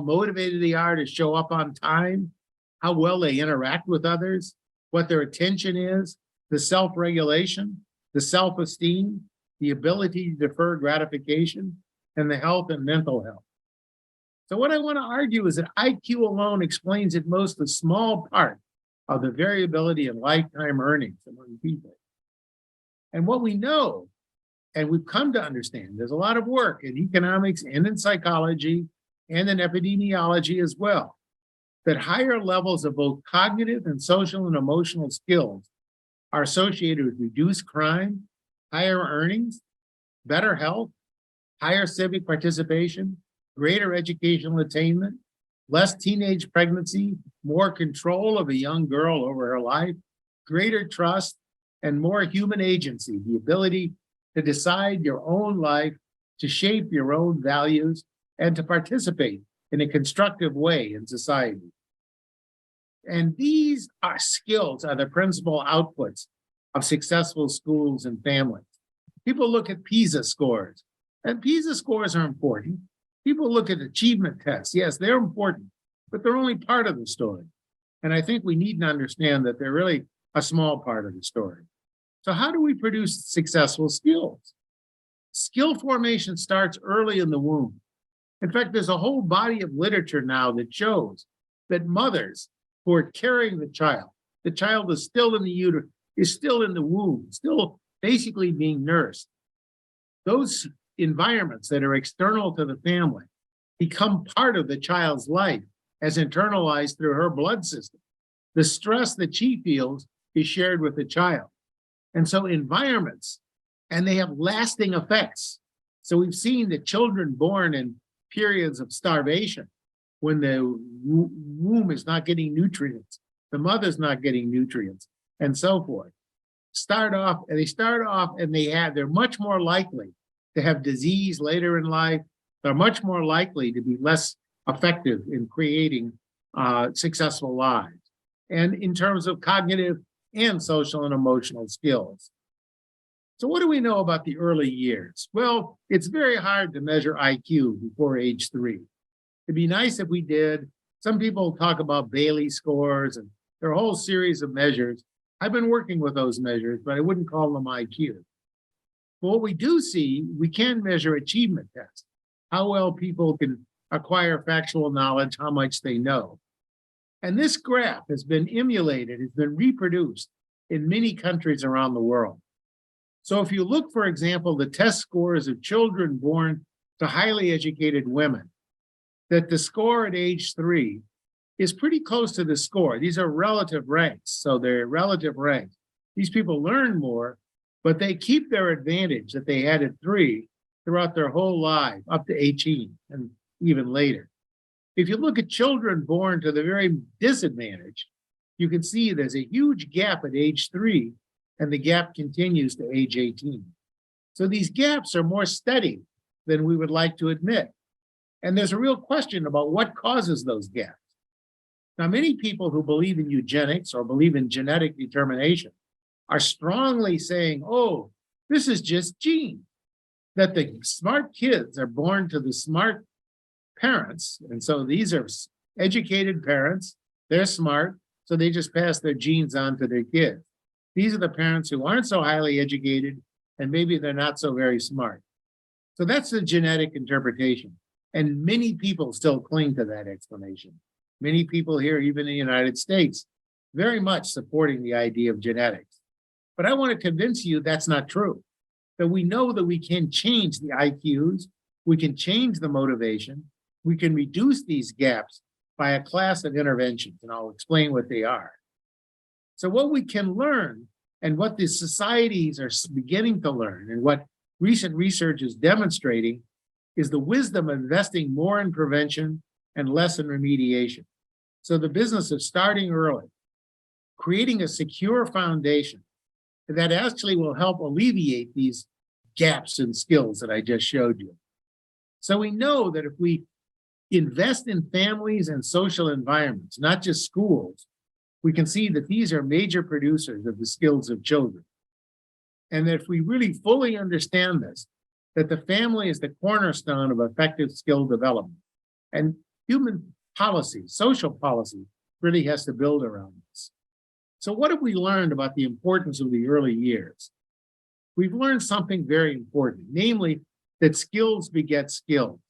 motivated they are to show up on time, how well they interact with others, what their attention is, the self-regulation. the self-esteem, the ability to defer gratification, and the health and mental health. So what I want to argue is that IQ alone explains at most a small part of the variability in lifetime earnings among people. And what we know, and we've come to understand, there's a lot of work in economics and in psychology and in epidemiology as well, that higher levels of both cognitive and social and emotional skills are associated with reduced crime, higher earnings, better health, higher civic participation, greater educational attainment, less teenage pregnancy, more control of a young girl over her life, greater trust, and more human agency, the ability to decide your own life, to shape your own values, and to participate in a constructive way in society. And these are skills are the principal outputs of successful schools and families. People look at PISA scores, and PISA scores are important. People look at achievement tests. Yes, they're important, but they're only part of the story. And I think we need to understand that they're really a small part of the story. So how do we produce successful skills? Skill formation starts early in the womb. In fact, there's a whole body of literature now that shows that mothers who are carrying the child is still in the uterus, is still in the womb, still basically being nursed. Those environments that are external to the family become part of the child's life as internalized through her blood system. The stress that she feels is shared with the child. And so environments, and they have lasting effects. So we've seen that children born in periods of starvation, when the womb is not getting nutrients, the mother's not getting nutrients, and so forth, they're much more likely to have disease later in life. They're much more likely to be less effective in creating successful lives, and in terms of cognitive and social and emotional skills. So what do we know about the early years? Well, it's very hard to measure IQ before age 3. It'd be nice if we did. Some people talk about Bailey scores, and there are a whole series of measures. I've been working with those measures, but I wouldn't call them IQ. But what we do see, we can measure achievement tests, how well people can acquire factual knowledge, how much they know. And this graph has been emulated, has been reproduced in many countries around the world. So if you look, for example, the test scores of children born to highly educated women, that the score at age 3 is pretty close to the score. These are relative ranks, so they're relative ranks. These people learn more, but they keep their advantage that they had at 3 throughout their whole life, up to 18 and even later. If you look at children born to the very disadvantaged, you can see there's a huge gap at age 3, and the gap continues to age 18. So these gaps are more steady than we would like to admit. And there's a real question about what causes those gaps. Now, many people who believe in eugenics or believe in genetic determination are strongly saying, oh, this is just genes, that the smart kids are born to the smart parents. And so these are educated parents, they're smart, so they just pass their genes on to their kids. These are the parents who aren't so highly educated, and maybe they're not so very smart. So that's the genetic interpretation. And many people still cling to that explanation. Many people here, even in the United States, very much supporting the idea of genetics. But I want to convince you that's not true. That we know that we can change the IQs, we can change the motivation, we can reduce these gaps by a class of interventions, and I'll explain what they are. So what we can learn, and what the societies are beginning to learn, and what recent research is demonstrating, is the wisdom of investing more in prevention and less in remediation. So the business of starting early, creating a secure foundation that actually will help alleviate these gaps in skills that I just showed you. So we know that if we invest in families and social environments, not just schools, we can see that these are major producers of the skills of children. And that if we really fully understand this, that the family is the cornerstone of effective skill development. And human policy, social policy, really has to build around this. So what have we learned about the importance of the early years? we've learned something very important, namely that skills beget skills.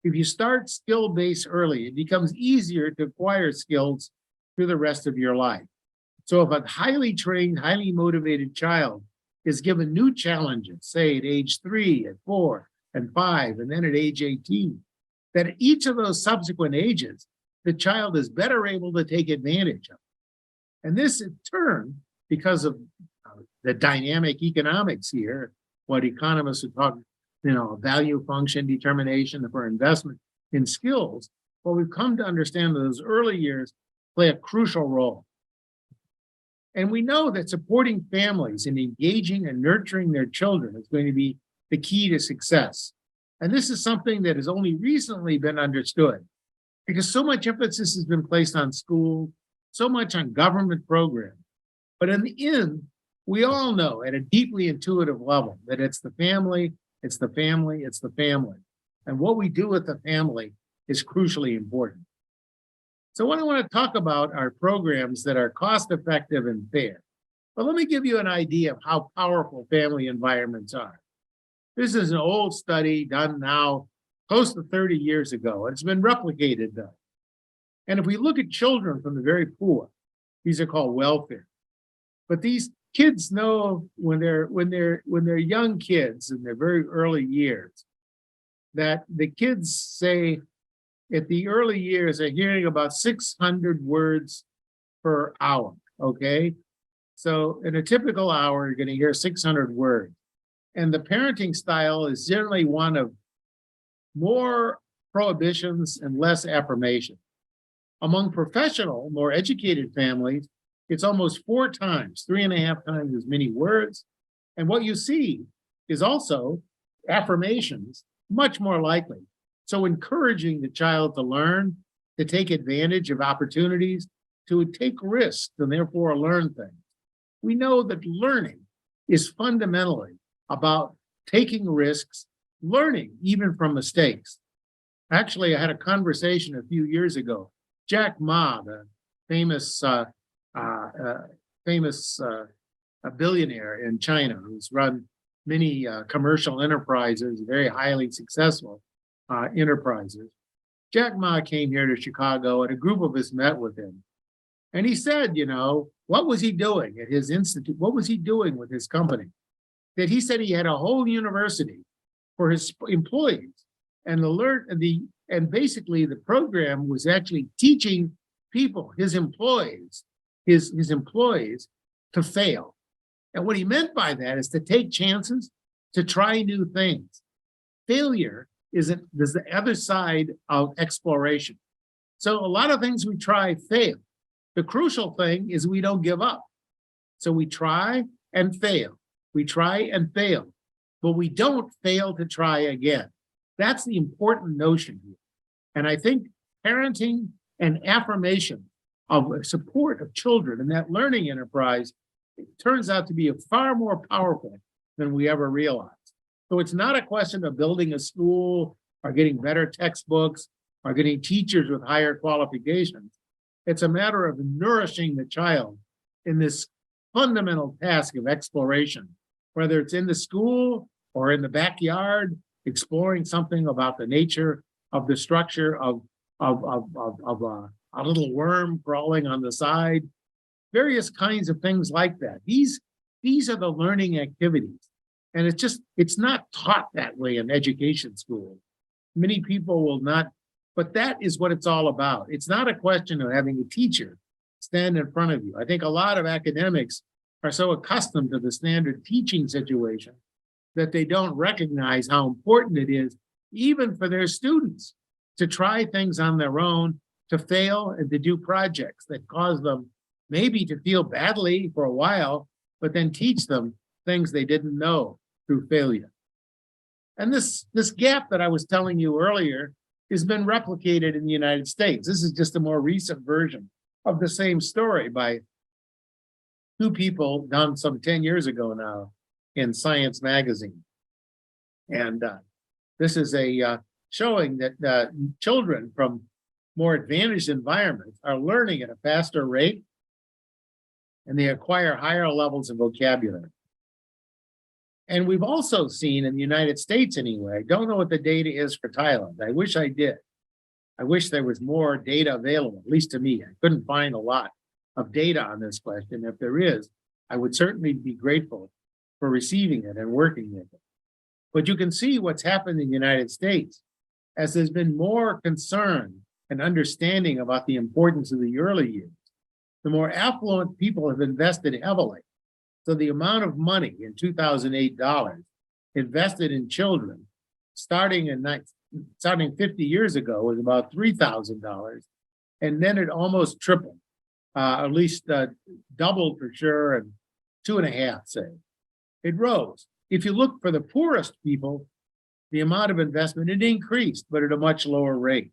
If you start skill-based early, it becomes easier to acquire skills through the rest of your life. So if a highly trained, highly motivated child is given new challenges, say at age 3, at 4, and 5, and then at age 18, that at each of those subsequent ages, the child is better able to take advantage of. And this in turn, because of the dynamic economics here, what economists would talk, value function determination for investment in skills, well, we've come to understand that those early years play a crucial role. And we know that supporting families and engaging and nurturing their children is going to be the key to success. And this is something that has only recently been understood because so much emphasis has been placed on school, so much on government programs. But in the end, we all know at a deeply intuitive level that it's the family, it's the family, it's the family. And what we do with the family is crucially important. So what I want to talk about are programs that are cost-effective and fair. But let me give you an idea of how powerful family environments are. This is an old study done now close to 30 years ago. It's been replicated though. And if we look at children from the very poor, these are called welfare. But these kids know when they're young kids in their very early years, that the kids say at the early years are hearing about 600 words per hour, okay? So in a typical hour, you're going to hear 600 words. And the parenting style is generally one of more prohibitions and less affirmation. Among professional, more educated families, it's almost 4 times, 3.5 times as many words. And what you see is also affirmations, much more likely. So encouraging the child to learn, to take advantage of opportunities, to take risks and therefore learn things. We know that learning is fundamentally about taking risks, learning even from mistakes. Actually, I had a conversation a few years ago. Jack Ma, the famous billionaire in China, who's run many commercial enterprises, very highly successful enterprises. Jack Ma came here to Chicago and a group of us met with him. And he said, what was he doing at his institute? What was he doing with his company? That he said he had a whole university for his employees. And basically the program was actually teaching people, his employees, his employees to fail. And what he meant by that is to take chances, to try new things. Failure is the other side of exploration. So a lot of things we try fail. The crucial thing is we don't give up. So we try and fail. We try and fail, but we don't fail to try again. That's the important notion here. And I think parenting and affirmation of support of children in that learning enterprise, it turns out to be far more powerful than we ever realized. So it's not a question of building a school or getting better textbooks or getting teachers with higher qualifications. It's a matter of nourishing the child in this fundamental task of exploration, whether it's in the school or in the backyard, exploring something about the nature of the structure of a little worm crawling on the side, various kinds of things like that. These are the learning activities. And it's not taught that way in education schools. Many people will not, but that is what it's all about. It's not a question of having a teacher stand in front of you. I think a lot of academics are so accustomed to the standard teaching situation that they don't recognize how important it is, even for their students, to try things on their own, to fail, and to do projects that cause them maybe to feel badly for a while, but then teach them things they didn't know through failure. And this gap that I was telling you earlier has been replicated in the United States. This is just a more recent version of the same story by 2 people done some 10 years ago now in Science magazine. And this is a showing that children from more advantaged environments are learning at a faster rate and they acquire higher levels of vocabulary. And we've also seen in the United States anyway, I don't know what the data is for Thailand. I wish I did. I wish there was more data available, at least to me. I couldn't find a lot of data on this question. If there is, I would certainly be grateful for receiving it and working with it. But you can see what's happened in the United States as there's been more concern and understanding about the importance of the early years. The more affluent people have invested heavily. So the amount of money in 2008 dollars invested in children starting 50 years ago was about $3,000. And then it almost tripled, at least doubled for sure, and 2.5, say. It rose. If you look for the poorest people, the amount of investment, it increased, but at a much lower rate.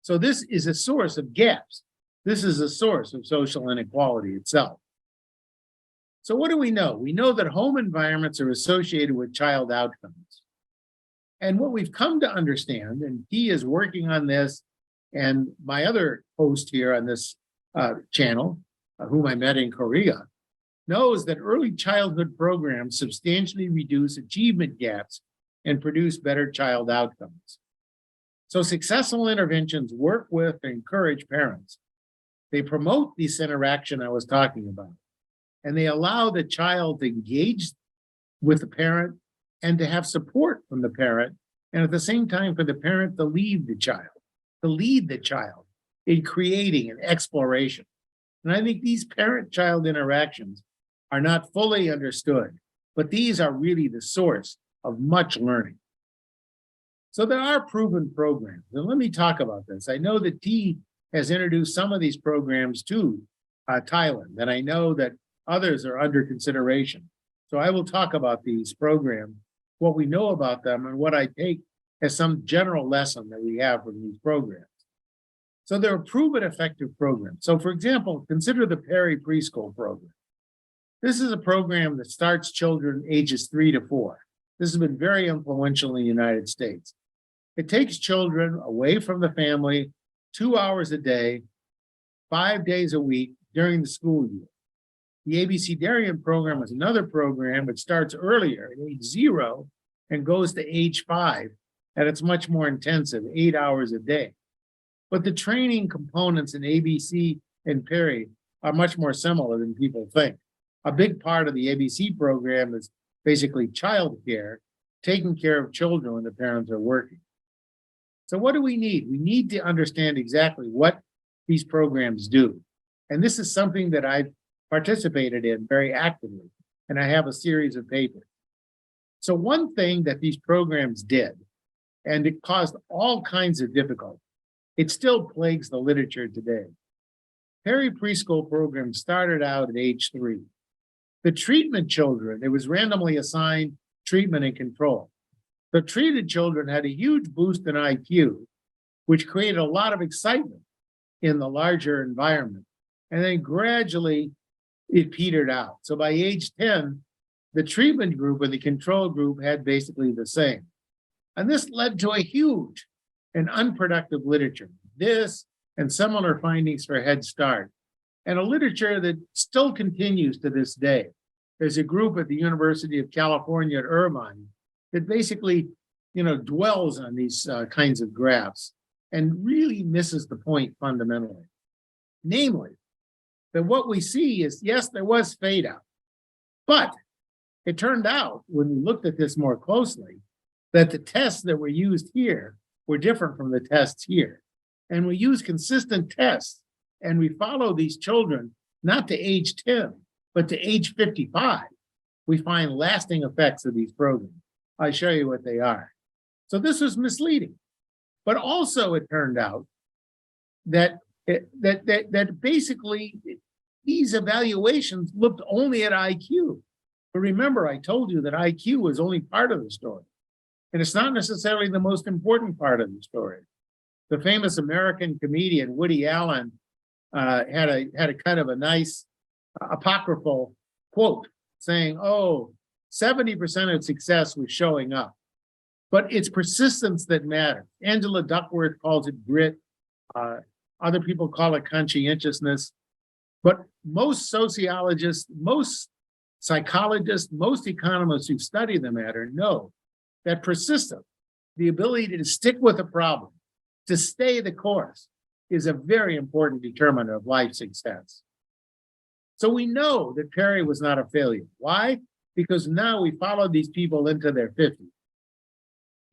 So this is a source of gaps. This is a source of social inequality itself. So what do we know? We know that home environments are associated with child outcomes. And what we've come to understand, and he is working on this, and my other host here on this channel, whom I met in Korea, knows that early childhood programs substantially reduce achievement gaps and produce better child outcomes. So successful interventions work with and encourage parents. They promote this interaction I was talking about, and they allow the child to engage with the parent and to have support from the parent, and at the same time for the parent to lead the child in creating an exploration. And I think these parent-child interactions are not fully understood, but these are really the source of much learning. So there are proven programs, and let me talk about this. I know that T has introduced some of these programs to Thailand, and I know that others are under consideration. So I will talk about these programs, what we know about them, and what I take as some general lesson that we have from these programs. So they're proven effective programs. So for example, consider the Perry Preschool program. This is a program that starts children ages 3 to 4. This has been very influential in the United States. It takes children away from the family 2 hours a day, 5 days a week during the school year. The ABCDarian program is another program that starts earlier at age 0 and goes to age 5, and it's much more intensive, 8 hours a day. But the training components in ABC and Perry are much more similar than people think. A big part of the ABC program is basically child care, taking care of children when the parents are working. So what do we need? We need to understand exactly what these programs do. And this is something that I've participated in very actively, and I have a series of papers. So one thing that these programs did, and it caused all kinds of difficulty, it still plagues the literature today. Perry Preschool program started out at age 3. The treatment children, it was randomly assigned treatment and control. The treated children had a huge boost in IQ, which created a lot of excitement in the larger environment. And then gradually it petered out. So by age 10, the treatment group and the control group had basically the same. And this led to a huge and unproductive literature. This and similar findings for Head Start, and a literature that still continues to this day. There's a group at the University of California at Irvine that basically, dwells on these kinds of graphs and really misses the point fundamentally. Namely, that what we see is, yes, there was fade out, but it turned out when we looked at this more closely, that the tests that were used here were different from the tests here. And we use consistent tests, and we follow these children not to age 10, but to age 55. We find lasting effects of these programs. I'll show you what they are. So this was misleading. But also it turned out that basically these evaluations looked only at IQ. But remember, I told you that IQ was only part of the story. And it's not necessarily the most important part of the story. The famous American comedian Woody Allen had a kind of a nice apocryphal quote saying, 70% of success was showing up. But it's persistence that matters. Angela Duckworth calls it grit. Other people call it conscientiousness. But most sociologists, most psychologists, most economists who study the matter know that persistence, the ability to stick with a problem, to stay the course, is a very important determinant of life success. So we know that Perry was not a failure. Why? Because now we followed these people into their 50s.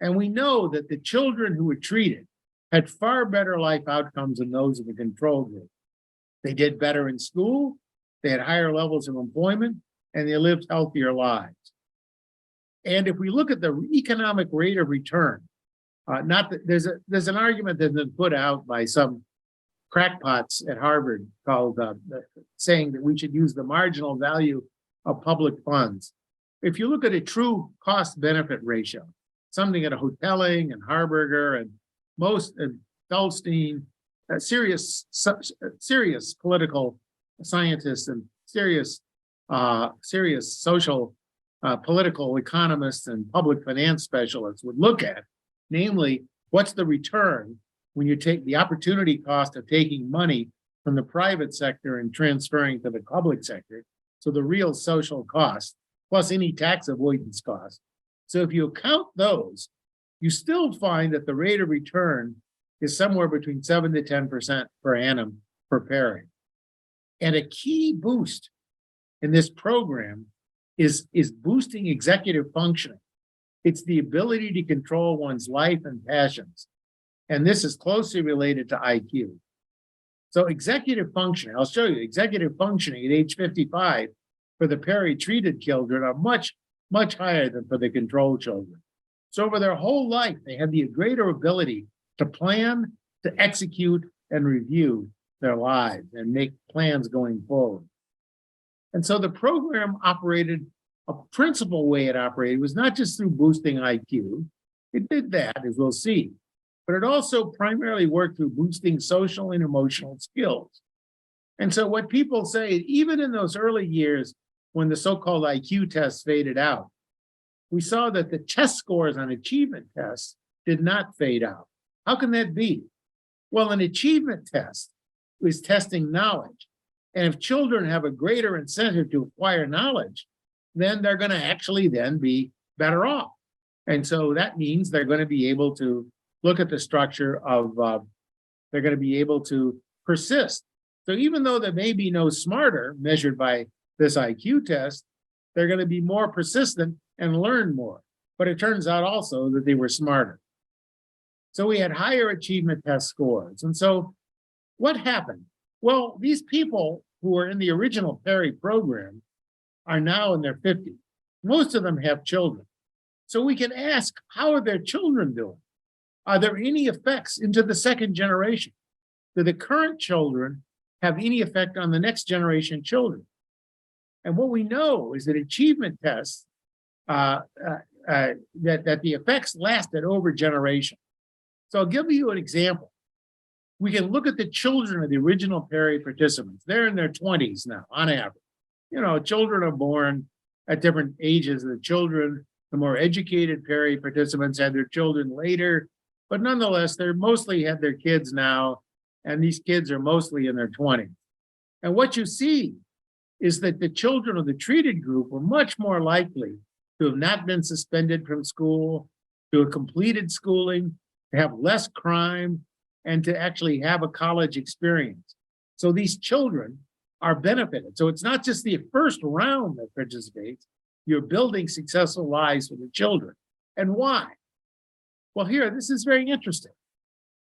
And we know that the children who were treated had far better life outcomes than those of the control group. They did better in school, they had higher levels of employment, and they lived healthier lives. And if we look at the economic rate of return, there's an argument that's been put out by some crackpots at Harvard called saying that we should use the marginal value of public funds. If you look at a true cost-benefit ratio, something at a Hotelling and Harberger and most Feldstein, serious political scientists and serious social political economists and public finance specialists would look at, namely, what's the return when you take the opportunity cost of taking money from the private sector and transferring to the public sector, so the real social cost, plus any tax avoidance cost. So if you account those, you still find that the rate of return is somewhere between 7 to 10% per annum per parent. And a key boost in this program is boosting executive functioning. It's the ability to control one's life and passions. And this is closely related to IQ. So executive functioning, I'll show you, executive functioning at age 55 for the Perry-treated children are much, much higher than for the control children. So over their whole life, they have the greater ability to plan, to execute, and review their lives and make plans going forward. And so the program operated, a principal way it operated was not just through boosting IQ. It did that, as we'll see, but it also primarily worked through boosting social and emotional skills. And so what people say, even in those early years when the so-called IQ tests faded out, we saw that the test scores on achievement tests did not fade out. How can that be? Well, an achievement test is testing knowledge. And if children have a greater incentive to acquire knowledge, then they're going to actually then be better off. And so that means they're going to be able to look at the structure of, they're going to be able to persist. So even though they may be no smarter measured by this IQ test, they're going to be more persistent and learn more. But it turns out also that they were smarter. So we had higher achievement test scores. And so what happened? Well, these people who were in the original Perry program are now in their 50s. Most of them have children. So we can ask, how are their children doing? Are there any effects into the second generation? Do the current children have any effect on the next generation children? And what we know is that achievement tests, that the effects lasted over generations. So I'll give you an example. We can look at the children of the original Perry participants. They're in their 20s now, on average. You know, children are born at different ages. The children, the more educated Perry participants had their children later, but nonetheless, they're mostly had their kids now, and these kids are mostly in their 20s. And what you see is that the children of the treated group were much more likely to have not been suspended from school, to have completed schooling, to have less crime, and to actually have a college experience. So these children are benefited. So it's not just the first round that participates, you're building successful lives for the children. And why? Well, here, this is very interesting.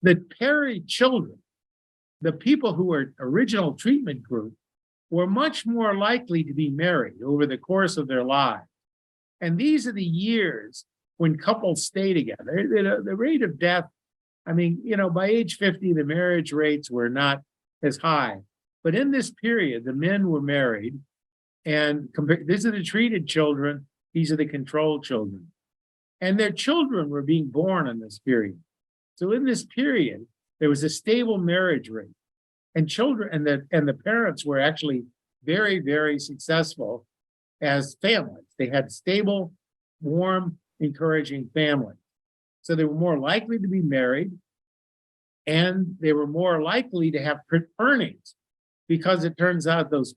The Perry children, the people who were original treatment group, were much more likely to be married over the course of their lives. And these are the years when couples stay together. The rate of death, I mean, you know, by age 50, the marriage rates were not as high. But in this period, the men were married, and these are the treated children, these are the controlled children. And their children were being born in this period. So in this period, there was a stable marriage rate. And children and the parents were actually very, very successful as families. They had stable, warm, encouraging families. So they were more likely to be married, and they were more likely to have earnings, because it turns out those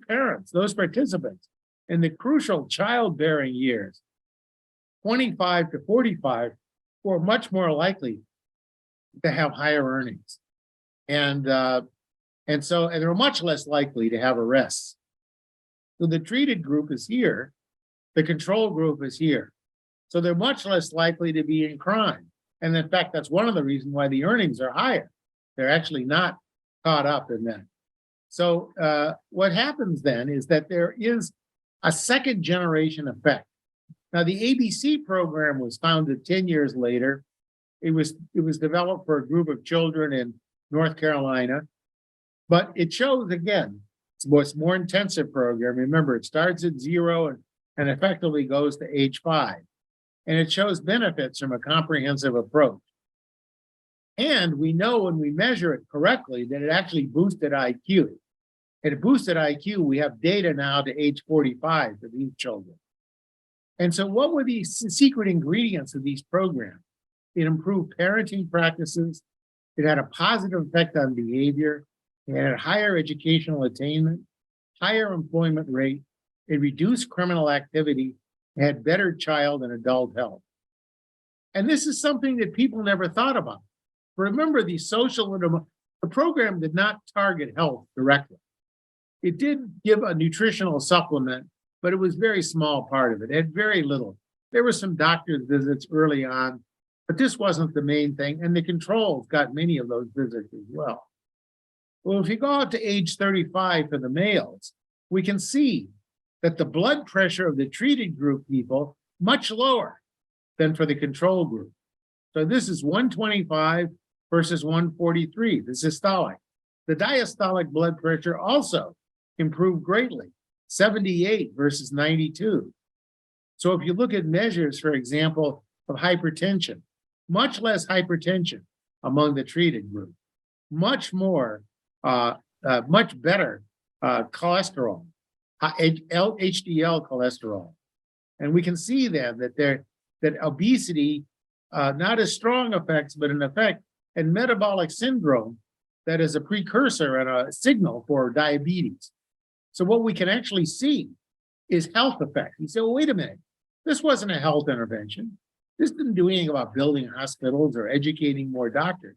parents, those participants, in the crucial childbearing years, 25 to 45, were much more likely to have higher earnings. And they're much less likely to have arrests. So the treated group is here, the control group is here. So they're much less likely to be in crime. And in fact, that's one of the reasons why the earnings are higher. They're actually not caught up in that. So what happens then is that there is a second generation effect. Now, the ABC program was founded 10 years later. It was developed for a group of children in North Carolina, but it shows, again, it's more intensive program. Remember, it starts at 0 and effectively goes to age 5. And it shows benefits from a comprehensive approach. And we know when we measure it correctly that it actually boosted IQ. It boosted IQ. We have data now to age 45 for these children. And so what were the secret ingredients of these programs? It improved parenting practices. It had a positive effect on behavior. It had higher educational attainment, higher employment rate. It reduced criminal activity. It had better child and adult health. And this is something that people never thought about. Remember, the program did not target health directly. It did give a nutritional supplement, but it was a very small part of it. It had very little. There were some doctor's visits early on, but this wasn't the main thing. And the controls got many of those visits as well. Well, if you go out to age 35 for the males, we can see that the blood pressure of the treated group people much lower than for the control group. So this is 125 versus 143, the systolic. The diastolic blood pressure also improved greatly, 78 versus 92. So if you look at measures, for example, of hypertension, much less hypertension among the treated group, much more, much better cholesterol, HDL cholesterol. And we can see then that obesity, not as strong effects, but an effect, and metabolic syndrome that is a precursor and a signal for diabetes. So what we can actually see is health effects. You say, well, wait a minute, this wasn't a health intervention. This didn't do anything about building hospitals or educating more doctors.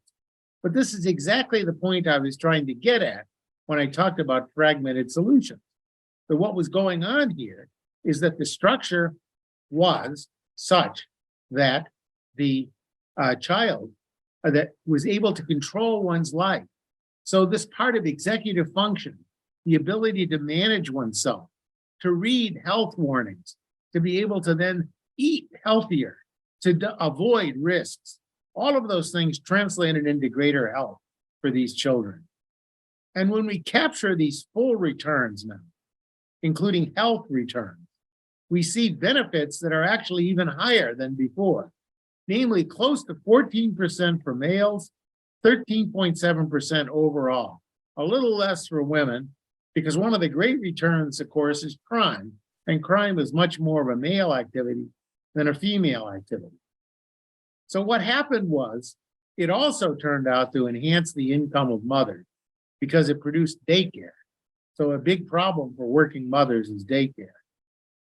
But this is exactly the point I was trying to get at when I talked about fragmented solutions. So what was going on here is that the structure was such that the child that was able to control one's life. So this part of executive function, the ability to manage oneself, to read health warnings, to be able to then eat healthier, to avoid risks, all of those things translated into greater health for these children. And when we capture these full returns now, including health returns, we see benefits that are actually even higher than before, namely close to 14% for males, 13.7% overall, a little less for women, because one of the great returns, of course, is crime, and crime is much more of a male activity than a female activity. So what happened was, it also turned out to enhance the income of mothers because it produced daycare. So a big problem for working mothers is daycare.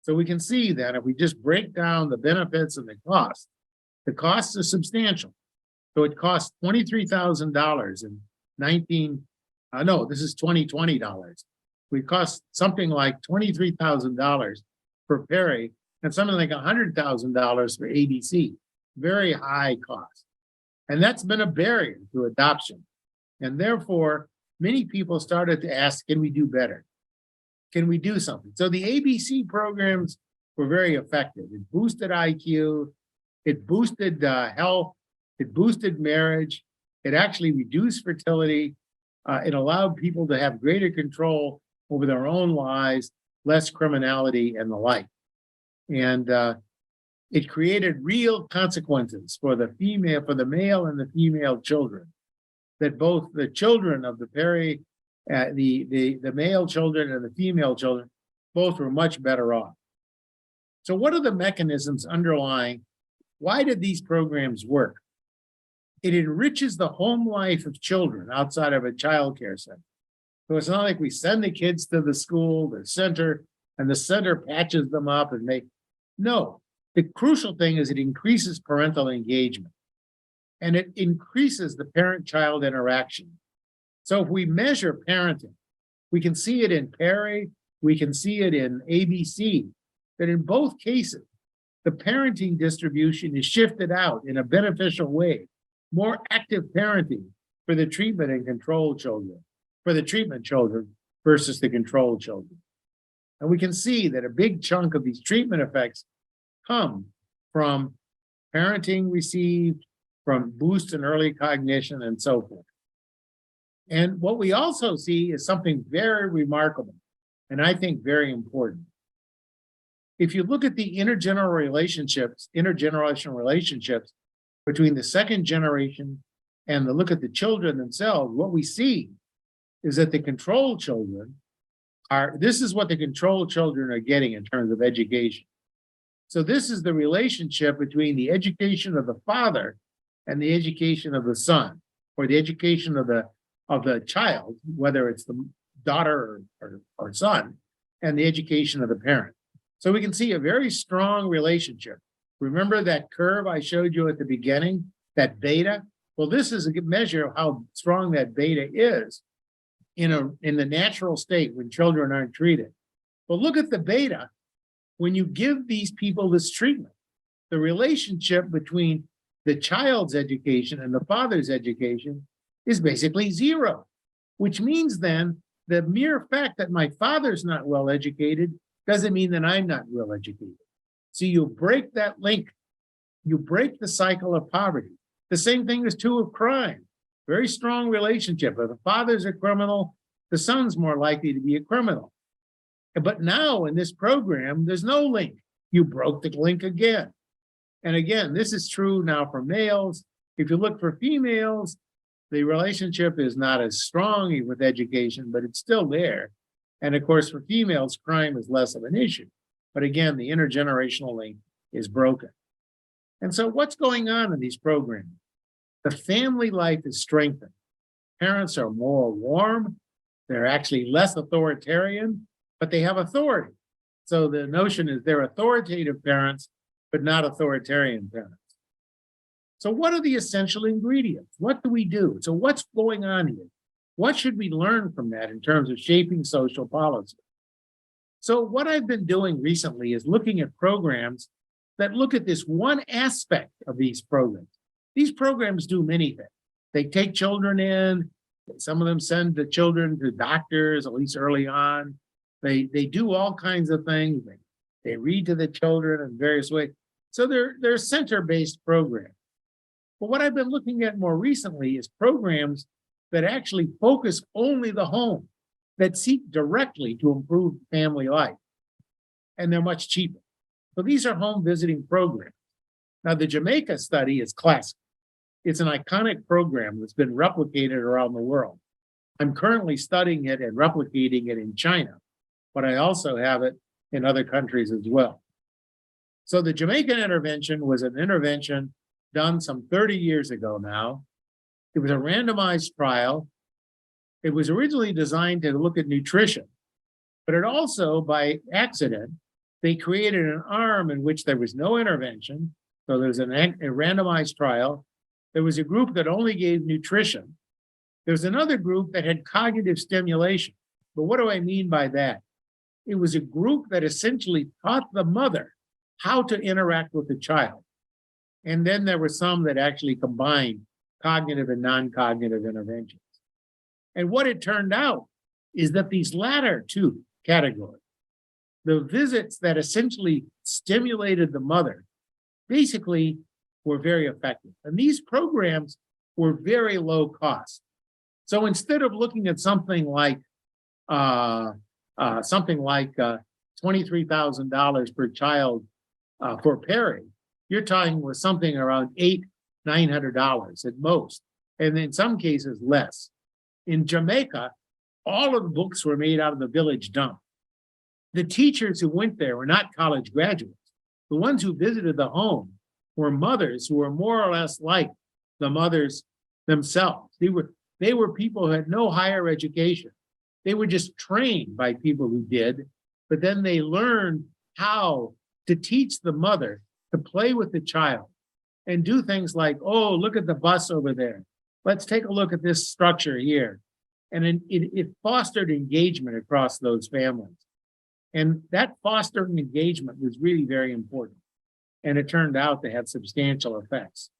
So we can see that if we just break down the benefits and the costs are substantial. So it costs $23,000 in this is 2020 dollars. We cost something like $23,000 for Perry and something like $100,000 for ABC. Very high cost. And that's been a barrier to adoption. And therefore, many people started to ask, can we do better? Can we do something? So the ABC programs were very effective. It boosted IQ, it boosted health, it boosted marriage, it actually reduced fertility, it allowed people to have greater control over their own lives, less criminality and the like. And it created real consequences for the male and the female children, that both the children of the the male children and the female children, both were much better off. So what are the mechanisms underlying? Why did these programs work? It enriches the home life of children outside of a child care center. So it's not like we send the kids to the school, the center, and the center patches them up and no, the crucial thing is it increases parental engagement and it increases the parent-child interaction. So if we measure parenting, we can see it in Perry, we can see it in ABC, that in both cases, the parenting distribution is shifted out in a beneficial way, more active parenting for the treatment and control children, for the treatment children versus the control children. And we can see that a big chunk of these treatment effects come from parenting received, from boost in early cognition, and so forth. And what we also see is something very remarkable, and I think very important. If you look at the intergenerational relationships between the second generation and look at the children themselves, what we see is that the control children this is what the control children are getting in terms of education. So this is the relationship between the education of the father and the education of the son, or the education of the child, whether it's the daughter or son, and the education of the parent. So we can see a very strong relationship. Remember that curve I showed you at the beginning, that beta? Well, this is a good measure of how strong that beta is in the natural state when children aren't treated. But look at the beta when you give these people this treatment. The relationship between the child's education and the father's education is basically zero, which means then the mere fact that my father's not well educated doesn't mean that I'm not well educated. So you break that link. You break the cycle of poverty. The same thing is true of crime. Very strong relationship. If the father's a criminal, the son's more likely to be a criminal. But now in this program, there's no link. You broke the link again. And again, this is true now for males. If you look for females, the relationship is not as strong with education, but it's still there. And of course, for females, crime is less of an issue. But again, the intergenerational link is broken. And so what's going on in these programs? The family life is strengthened. Parents are more warm. They're actually less authoritarian, but they have authority. So the notion is they're authoritative parents, but not authoritarian parents. So what are the essential ingredients? What do we do? So what's going on here? What should we learn from that in terms of shaping social policy? So what I've been doing recently is looking at programs that look at this one aspect of these programs. These programs do many things. They take children in, some of them send the children to doctors, at least early on. They do all kinds of things. They read to the children in various ways. So they're center-based programs. But what I've been looking at more recently is programs that actually focus only the home, that seek directly to improve family life. And they're much cheaper. So these are home visiting programs. Now, the Jamaica study is classic. It's an iconic program that's been replicated around the world. I'm currently studying it and replicating it in China, but I also have it in other countries as well. So the Jamaican intervention was an intervention done some 30 years ago now. It was a randomized trial. It was originally designed to look at nutrition, but it also, by accident, they created an arm in which there was no intervention. So there was a randomized trial. There was a group that only gave nutrition. There was another group that had cognitive stimulation. But what do I mean by that? It was a group that essentially taught the mother how to interact with the child. And then there were some that actually combined cognitive and non-cognitive interventions. And what it turned out is that these latter two categories, the visits that essentially stimulated the mother, basically were very effective. And these programs were very low cost. So instead of looking at something like $23,000 per child for Perry, you're talking with something around $800-900 at most, and in some cases less. In Jamaica, all of the books were made out of the village dump. The teachers who went there were not college graduates. The ones who visited the home were mothers who were more or less like the mothers themselves. They were people who had no higher education. They were just trained by people who did, but then they learn how to teach the mother to play with the child and do things like, oh, look at the bus over there. Let's take a look at this structure here. And it fostered engagement across those families. And that fostering engagement was really very important. And it turned out to have substantial effects.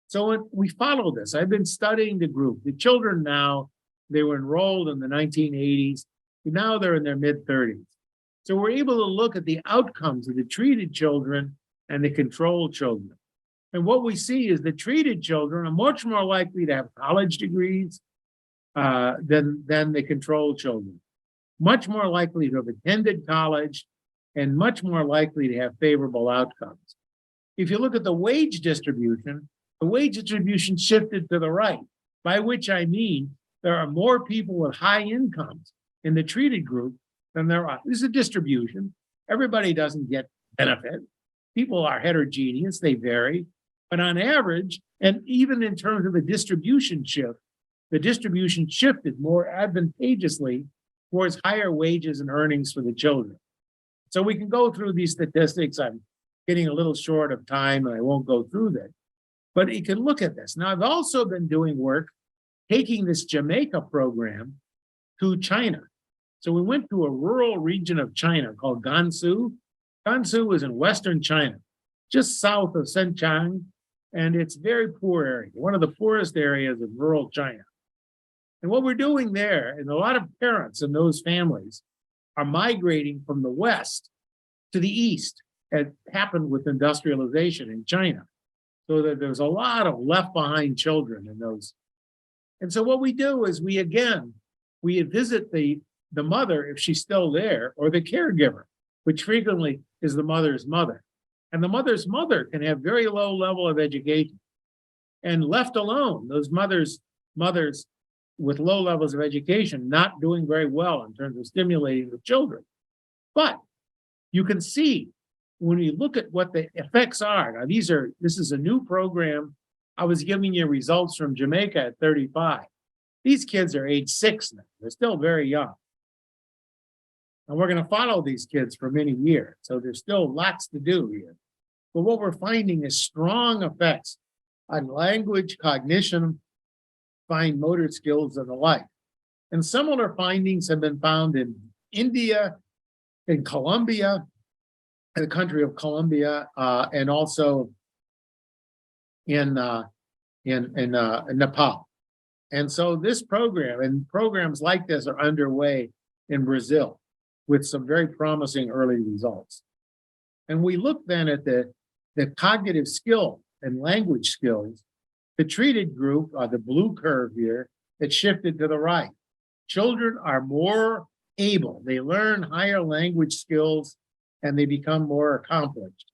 So we follow this. I've been studying the group. The children now, they were enrolled in the 1980s. Now they're in their mid-30s. So we're able to look at the outcomes of the treated children and the controlled children. And what we see is the treated children are much more likely to have college degrees than the controlled children. Much more likely to have attended college and much more likely to have favorable outcomes. If you look at the wage distribution shifted to the right, by which I mean there are more people with high incomes in the treated group than there are. This is a distribution. Everybody doesn't get benefit. People are heterogeneous, they vary. But on average, and even in terms of the distribution shift, the distribution shifted more advantageously towards higher wages and earnings for the children. So we can go through these statistics. I'm getting a little short of time and I won't go through that. But you can look at this. Now, I've also been doing work taking this Jamaica program to China. So we went to a rural region of China called Gansu. Gansu is in western China, just south of Shenzhen, and it's a very poor area, one of the poorest areas of rural China. And what we're doing there, and a lot of parents in those families are migrating from the west to the east, as happened with industrialization in China. So that there's a lot of left behind children in those. And so what we do is we visit the mother if she's still there, or the caregiver, which frequently is the mother's mother. And the mother's mother can have very low level of education. And left alone, those mothers with low levels of education not doing very well in terms of stimulating the children. But you can see when you look at what the effects are. Now, this is a new program. I was giving you results from Jamaica at 35. These kids are age 6 now. They're still very young. And we're going to follow these kids for many years. So there's still lots to do here. But what we're finding is strong effects on language, cognition, fine motor skills, and the like. And similar findings have been found in India, in Colombia, in the country of Colombia, and also in Nepal. And so this program and programs like this are underway in Brazil with some very promising early results. And we look then at the cognitive skill and language skills. The treated group, the blue curve here, that shifted to the right. Children are more able. They learn higher language skills and they become more accomplished.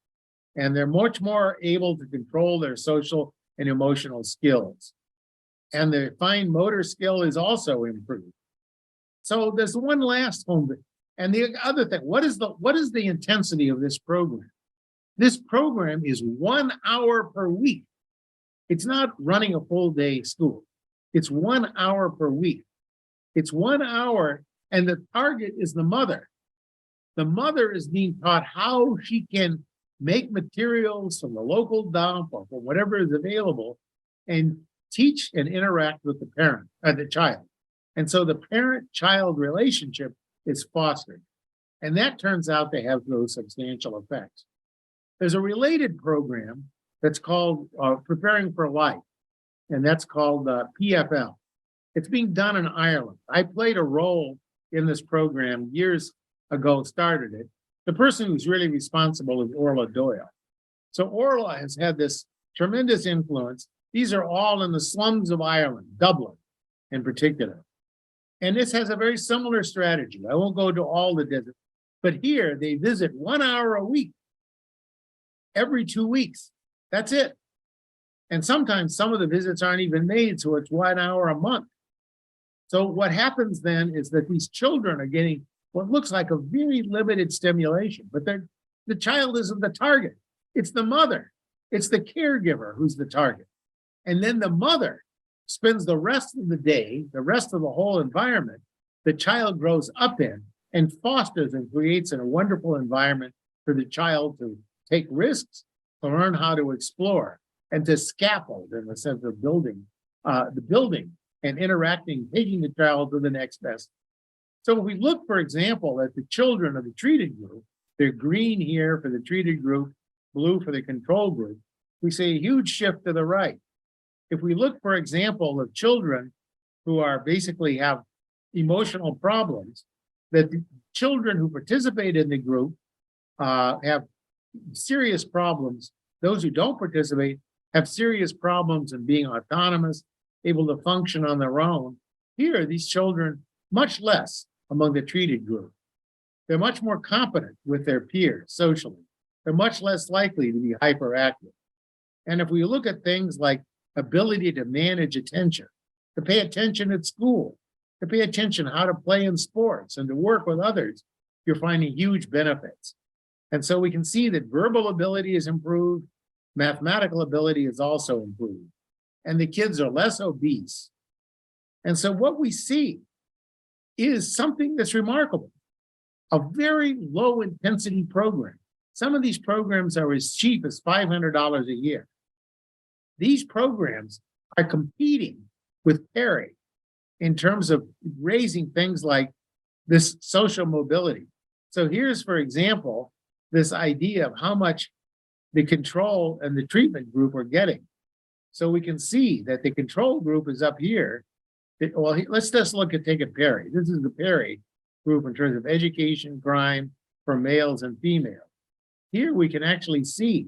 And they're much more able to control their social and emotional skills. And their fine motor skill is also improved. So there's one last home. And the other thing, what is the intensity of this program? This program is 1 hour per week. It's not running a full day school. It's 1 hour per week. It's 1 hour, and the target is the mother. The mother is being taught how she can make materials from the local dump or from whatever is available and teach and interact with the parent, the child. And so the parent-child relationship is fostered. And that turns out to have those substantial effects. There's a related program that's called Preparing for Life, and that's called PFL. It's being done in Ireland. I played a role in this program years ago, started it. The person who's really responsible is Orla Doyle. So Orla has had this tremendous influence. These are all in the slums of Ireland, Dublin in particular. And this has a very similar strategy. I won't go to all the details, but here they visit 1 hour a week, every 2 weeks. That's it. And sometimes some of the visits aren't even made, so it's 1 hour a month. So what happens then is that these children are getting what looks like a very limited stimulation, but the child isn't the target. It's the mother. It's the caregiver who's the target. And then the mother spends the rest of the day, the rest of the whole environment the child grows up in, and fosters and creates a wonderful environment for the child to take risks, to learn how to explore, and to scaffold in the sense of building and interacting, taking the child to the next best. So if we look, for example, at the children of the treated group, they're green here for the treated group, blue for the control group, we see a huge shift to the right. If we look, for example, of children who are basically have emotional problems, that the children who participate in the group have serious problems. Those who don't participate have serious problems in being autonomous, able to function on their own. Here, these children, much less among the treated group. They're much more competent with their peers socially. They're much less likely to be hyperactive. And if we look at things like ability to manage attention, to pay attention at school, to pay attention how to play in sports and to work with others, you're finding huge benefits. And so we can see that verbal ability is improved, mathematical ability is also improved, and the kids are less obese. And so what we see is something that's remarkable, a very low intensity program. Some of these programs are as cheap as $500 a year. These programs are competing with Perry in terms of raising things like this social mobility. So here's, for example, this idea of how much the control and the treatment group are getting. So we can see that the control group is up here. Well, let's just take a Perry. This is the Perry group in terms of education, crime for males and females. Here we can actually see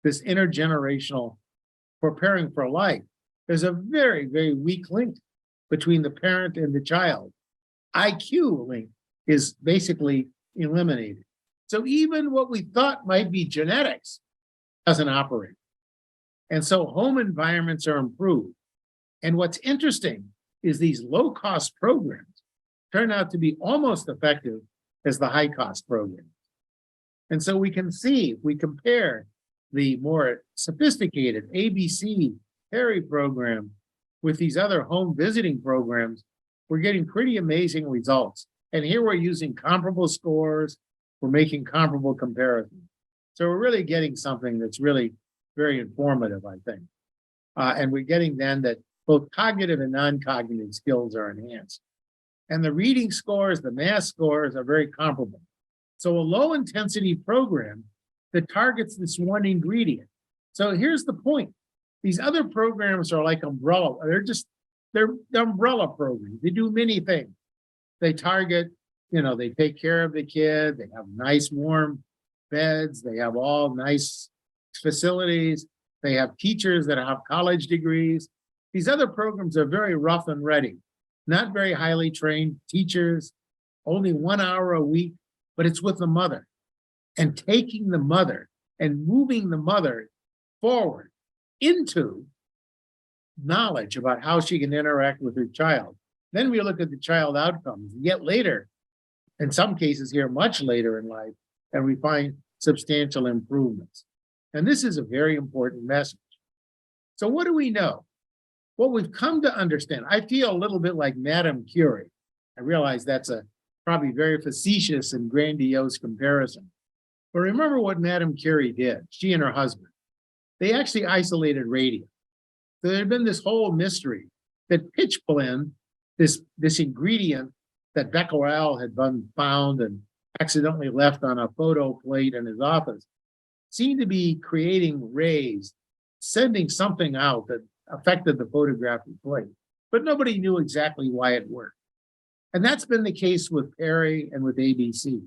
this intergenerational preparing for life. There's a very, very weak link between the parent and the child. IQ link is basically eliminated. So even what we thought might be genetics doesn't operate. And so home environments are improved. And what's interesting is these low-cost programs turn out to be almost effective as the high-cost programs. And so we can see, if we compare the more sophisticated ABC Perry program with these other home visiting programs, we're getting pretty amazing results. And here we're using comparable scores, we're making comparable comparisons. So we're really getting something that's really very informative, I think. And we're getting then that both cognitive and non-cognitive skills are enhanced. And the reading scores, the math scores are very comparable. So a low intensity program that targets this one ingredient. So here's the point. These other programs are like umbrella. They're umbrella programs. They do many things. They target, they take care of the kid. They have nice warm beds. They have all nice facilities. They have teachers that have college degrees. These other programs are very rough and ready, not very highly trained teachers, only 1 hour a week, but it's with the mother and taking the mother and moving the mother forward into knowledge about how she can interact with her child. Then we look at the child outcomes. Yet later, in some cases here, much later in life, and we find substantial improvements. And this is a very important message. So what do we know? What we've come to understand, I feel a little bit like Madame Curie. I realize that's a probably very facetious and grandiose comparison. But remember what Madame Curie did, she and her husband. They actually isolated radium. So there had been this whole mystery that pitch blende, this ingredient that Becquerel had been found and accidentally left on a photo plate in his office, seemed to be creating rays, sending something out that affected the photographic plate. But nobody knew exactly why it worked. And that's been the case with Perry and with ABC.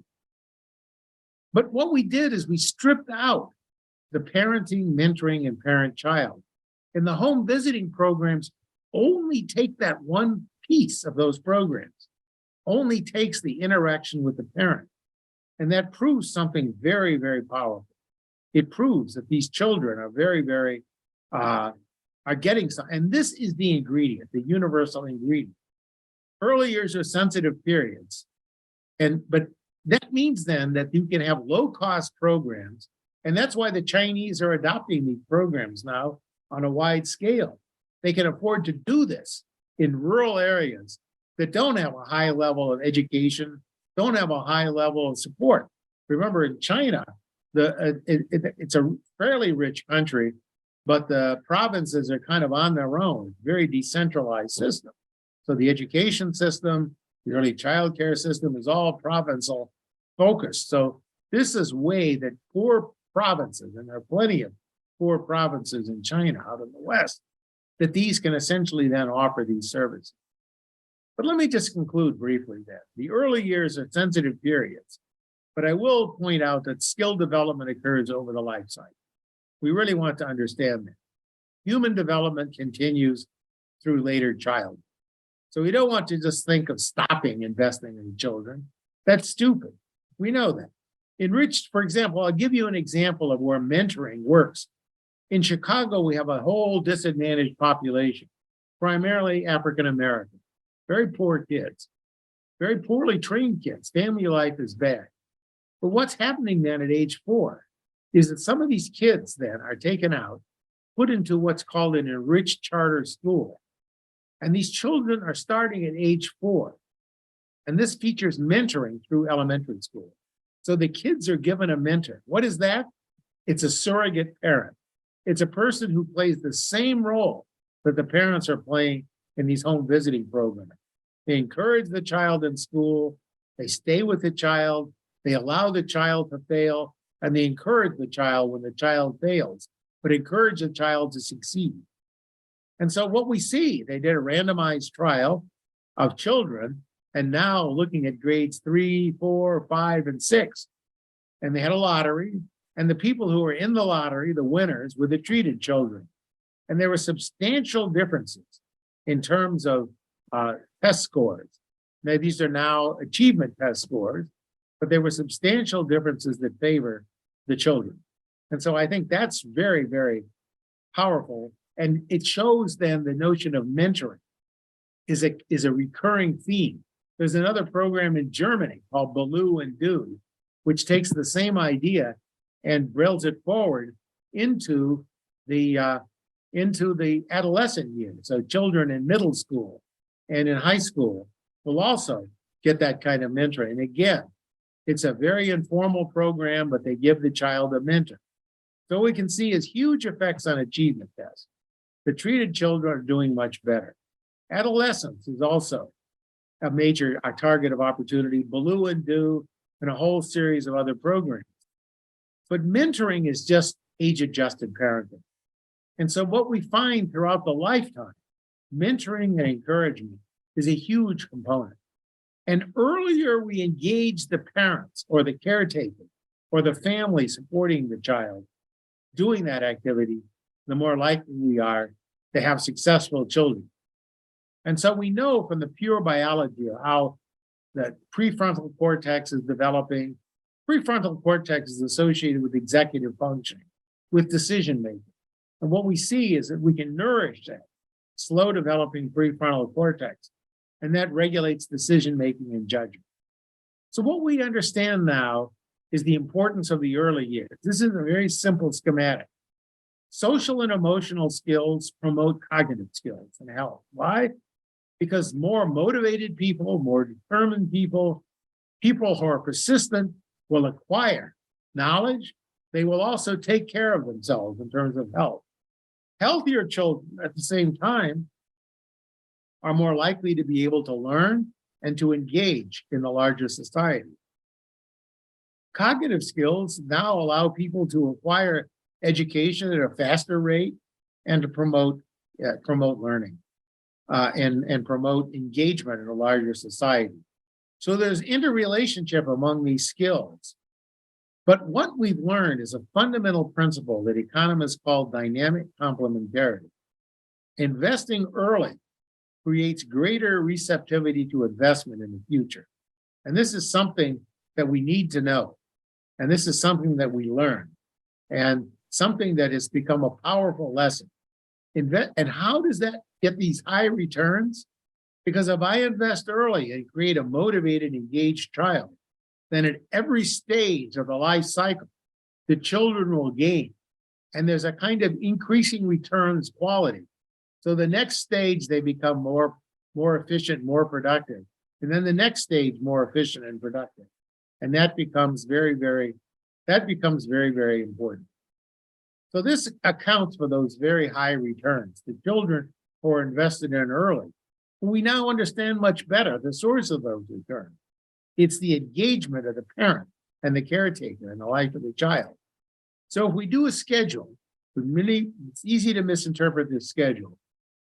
But what we did is we stripped out the parenting, mentoring, and parent-child. And the home visiting programs only take that one piece of those programs, only takes the interaction with the parent. And that proves something very, very powerful. It proves that these children are very, very, are getting some, and this is the ingredient, the universal ingredient. Early years are sensitive periods. But that means then that you can have low-cost programs, and that's why the Chinese are adopting these programs now on a wide scale. They can afford to do this in rural areas that don't have a high level of education don't have a high level of support. Remember, in China, it's a fairly rich country, but the provinces are kind of on their own, very decentralized system. So the education system, the early child care system is all provincial focused. So this is way that poor provinces, and there are plenty of poor provinces in China out in the West, that these can essentially then offer these services. But let me just conclude briefly that the early years are sensitive periods, but I will point out that skill development occurs over the life cycle. We really want to understand that. Human development continues through later childhood. So we don't want to just think of stopping investing in children. That's stupid. We know that. Enriched, for example, I'll give you an example of where mentoring works. In Chicago, we have a whole disadvantaged population, primarily African American, very poor kids, very poorly trained kids. Family life is bad. But what's happening then at age 4 is that some of these kids then are taken out, put into what's called an enriched charter school. And these children are starting at age 4. And this features mentoring through elementary school. So the kids are given a mentor. What is that? It's a surrogate parent. It's a person who plays the same role that the parents are playing in these home visiting programs. They encourage the child in school. They stay with the child. They allow the child to fail. And they encourage the child when the child fails, but encourage the child to succeed. And so what we see, they did a randomized trial of children, and now looking at grades 3, 4, 5, and 6. And they had a lottery, and the people who were in the lottery, the winners, were the treated children. And there were substantial differences in terms of test scores. Now, these are now achievement test scores, but there were substantial differences that favor the children. And so I think that's very, very powerful. And it shows then the notion of mentoring is a recurring theme. There's another program in Germany called Baloo and Do, which takes the same idea and drills it forward into the adolescent years. So children in middle school and in high school will also get that kind of mentoring. And again, it's a very informal program, but they give the child a mentor. So we can see is huge effects on achievement tests. The treated children are doing much better. Adolescence is also a major target of opportunity, Baloo and Do, and a whole series of other programs. But mentoring is just age-adjusted parenting. And so what we find throughout the lifetime, mentoring and encouragement is a huge component. And earlier we engage the parents or the caretaker or the family supporting the child doing that activity, the more likely we are to have successful children. And so we know from the pure biology of how the prefrontal cortex is developing. Prefrontal cortex is associated with executive functioning, with decision making. And what we see is that we can nourish that slow developing prefrontal cortex, and that regulates decision making and judgment. So what we understand now is the importance of the early years. This is a very simple schematic. Social and emotional skills promote cognitive skills and health. Why? Because more motivated people, more determined people, people who are persistent will acquire knowledge. They will also take care of themselves in terms of health. Healthier children at the same time are more likely to be able to learn and to engage in the larger society. Cognitive skills now allow people to acquire education at a faster rate and to promote learning and promote engagement in a larger society. So there's interrelationship among these skills. But what we've learned is a fundamental principle that economists call dynamic complementarity. Investing early creates greater receptivity to investment in the future. And this is something that we need to know. And this is something that we learn and something that has become a powerful lesson. And how does that get these high returns? Because if I invest early and create a motivated, engaged child, then at every stage of the life cycle, the children will gain. And there's a kind of increasing returns quality. So the next stage, they become more efficient, more productive. and then the next stage more efficient and productive. And that becomes very, very important. So this accounts for those very high returns. The children who are invested in early, we now understand much better the source of those returns. It's the engagement of the parent and the caretaker in the life of the child. So if we do a schedule, it's easy to misinterpret this schedule.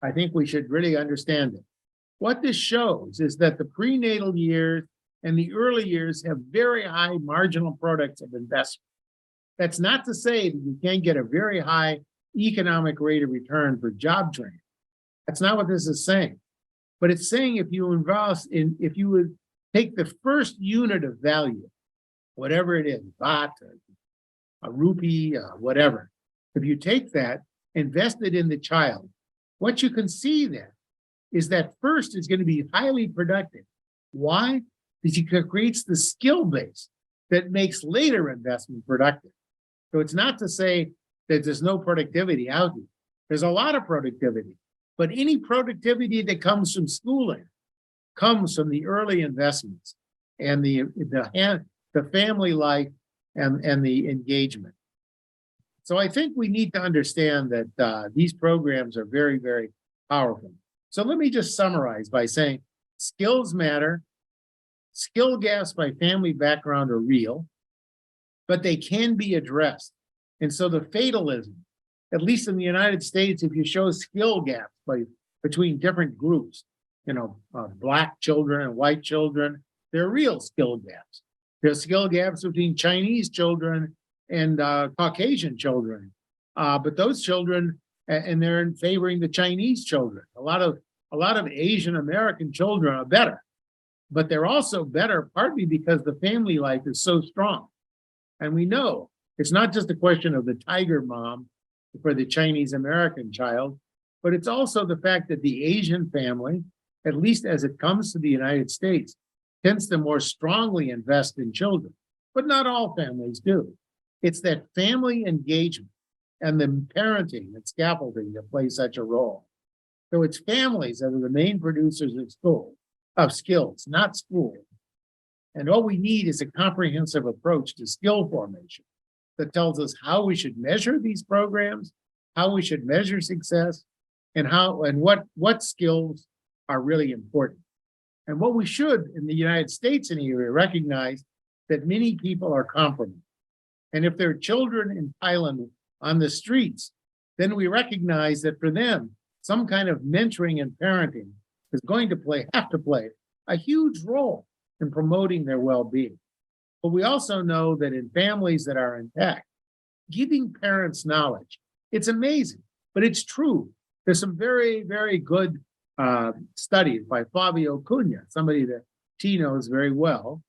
I think we should really understand it. What this shows is that the prenatal years and the early years have very high marginal products of investment. That's not to say that you can't get a very high economic rate of return for job training. That's not what this is saying. But it's saying if you would take the first unit of value, whatever it is, baht, a rupee, whatever, if you take that, invest it in the child, what you can see then is that first is going to be highly productive. Why? Because it creates the skill base that makes later investment productive. So it's not to say that there's no productivity out there. There's a lot of productivity, but any productivity that comes from schooling comes from the early investments and the family life and the engagement. So I think we need to understand that these programs are very, very powerful. So let me just summarize by saying skills matter. Skill gaps by family background are real, but they can be addressed. And so the fatalism, at least in the United States, if you show skill gaps between different groups, Black children and white children, there are real skill gaps. There's skill gaps between Chinese children and Caucasian children. But those children, and they're in favoring the Chinese children. A lot of Asian American children are better, but they're also better partly because the family life is so strong. And we know it's not just a question of the tiger mom for the Chinese American child, but it's also the fact that the Asian family, at least as it comes to the United States, tends to more strongly invest in children, but not all families do. It's that family engagement and the parenting and scaffolding that play such a role. So it's families that are the main producers of skills, not schools. And all we need is a comprehensive approach to skill formation that tells us how we should measure these programs, how we should measure success, and what skills are really important. And what we should in the United States anyway recognize that many people are compromised. And if there are children in Thailand on the streets, then we recognize that for them, some kind of mentoring and parenting is going to have to play a huge role in promoting their well-being. But we also know that in families that are intact, giving parents knowledge, it's amazing, but it's true. There's some very, very good studies by Flavio Cunha, somebody that T knows very well.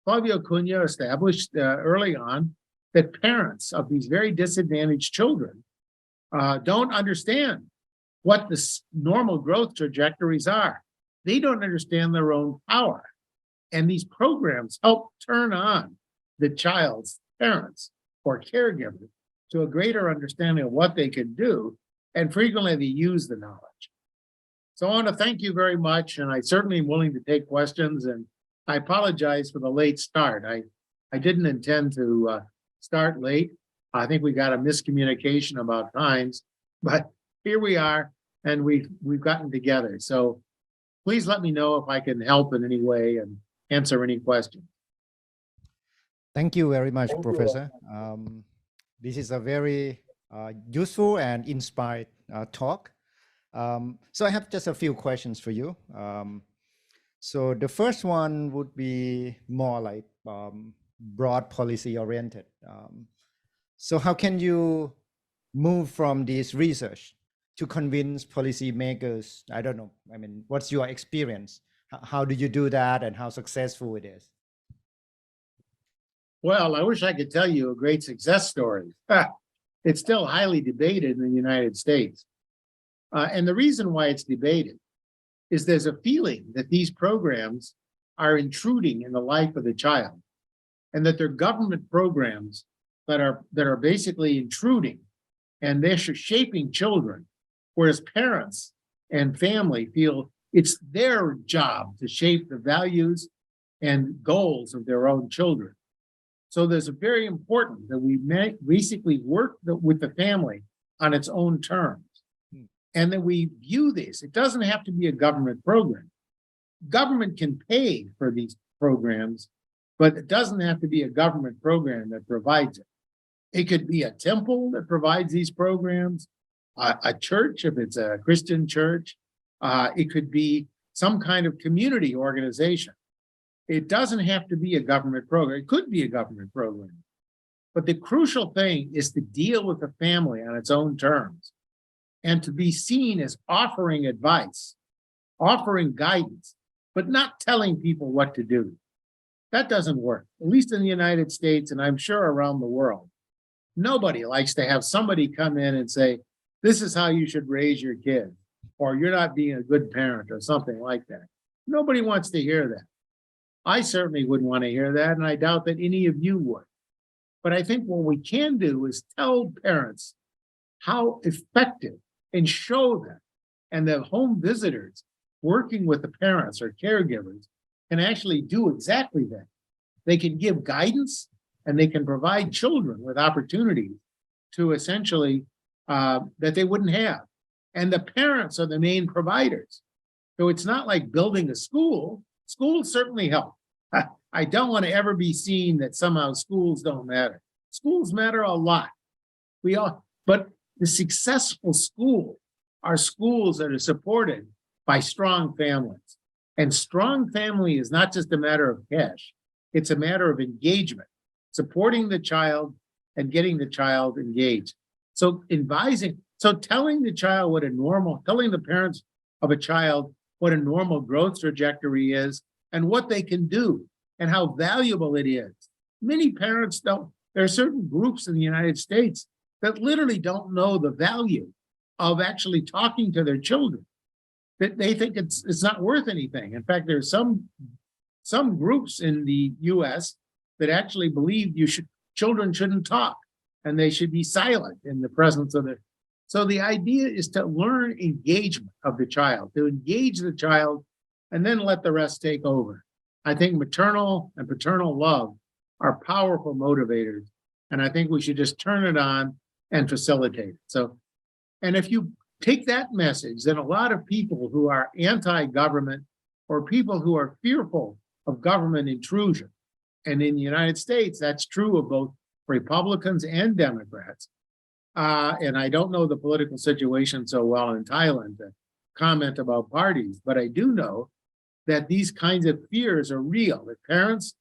Flavio Cunha established early on that parents of these very disadvantaged children don't understand what the normal growth trajectories are. They don't understand their own power. And these programs help turn on the child's parents or caregivers to a greater understanding of what they can do, and frequently they use the knowledge. So I want to thank you very much, and I certainly am willing to take questions, and I apologize for the late start. I didn't intend to start late. I think we got a miscommunication about times, but here we are, and we've gotten together. So please let me know if I can help in any way and answer any questions. Thank you very much, Professor. This is a very useful and inspired talk. So I have just a few questions for you. So the first one would be more like broad policy oriented. So how can you move from this research to convince policymakers? I don't know. I mean, what's your experience? How do you do that, and how successful it is? Well, I wish I could tell you a great success story. It's still highly debated in the United States. And the reason why it's debated is there's a feeling that these programs are intruding in the life of the child, and that they're government programs that are basically intruding, and they're shaping children, whereas parents and family feel it's their job to shape the values and goals of their own children. So there's a very important that we basically work with the family on its own terms. And that we view this, it doesn't have to be a government program. Government can pay for these programs, but it doesn't have to be a government program that provides it. It could be a temple that provides these programs, a church, if it's a Christian church. It could be some kind of community organization. It doesn't have to be a government program. It could be a government program. But the crucial thing is to deal with the family on its own terms and to be seen as offering advice, offering guidance, but not telling people what to do. That doesn't work, at least in the United States, and I'm sure around the world. Nobody likes to have somebody come in and say, this is how you should raise your kid, or you're not being a good parent, or something like that. Nobody wants to hear that. I certainly wouldn't want to hear that, and I doubt that any of you would. But I think what we can do is tell parents how effective and show them, and the home visitors working with the parents or caregivers can actually do exactly that. They can give guidance and they can provide children with opportunities to essentially that they wouldn't have. And the parents are the main providers. So it's not like building a school. Schools certainly help. I don't want to ever be seen that somehow schools don't matter. Schools matter a lot. But the successful schools are schools that are supported by strong families. And strong family is not just a matter of cash. It's a matter of engagement, supporting the child and getting the child engaged. So telling the child telling the parents of a child what a normal growth trajectory is and what they can do and how valuable it is. Many parents don't. There are certain groups in the United States that literally don't know the value of actually talking to their children. That they think it's not worth anything. In fact, there's some groups in the U.S. that actually believe children shouldn't talk and they should be silent in the presence of their. So the idea is to learn engagement of the child, to engage the child, and then let the rest take over. I think maternal and paternal love are powerful motivators, and I think we should just turn it on and facilitate it. So, and if you take that message, then a lot of people who are anti-government or people who are fearful of government intrusion, and in the United States, that's true of both Republicans and Democrats. And I don't know the political situation so well in Thailand to comment about parties, but I do know that these kinds of fears are real, that parents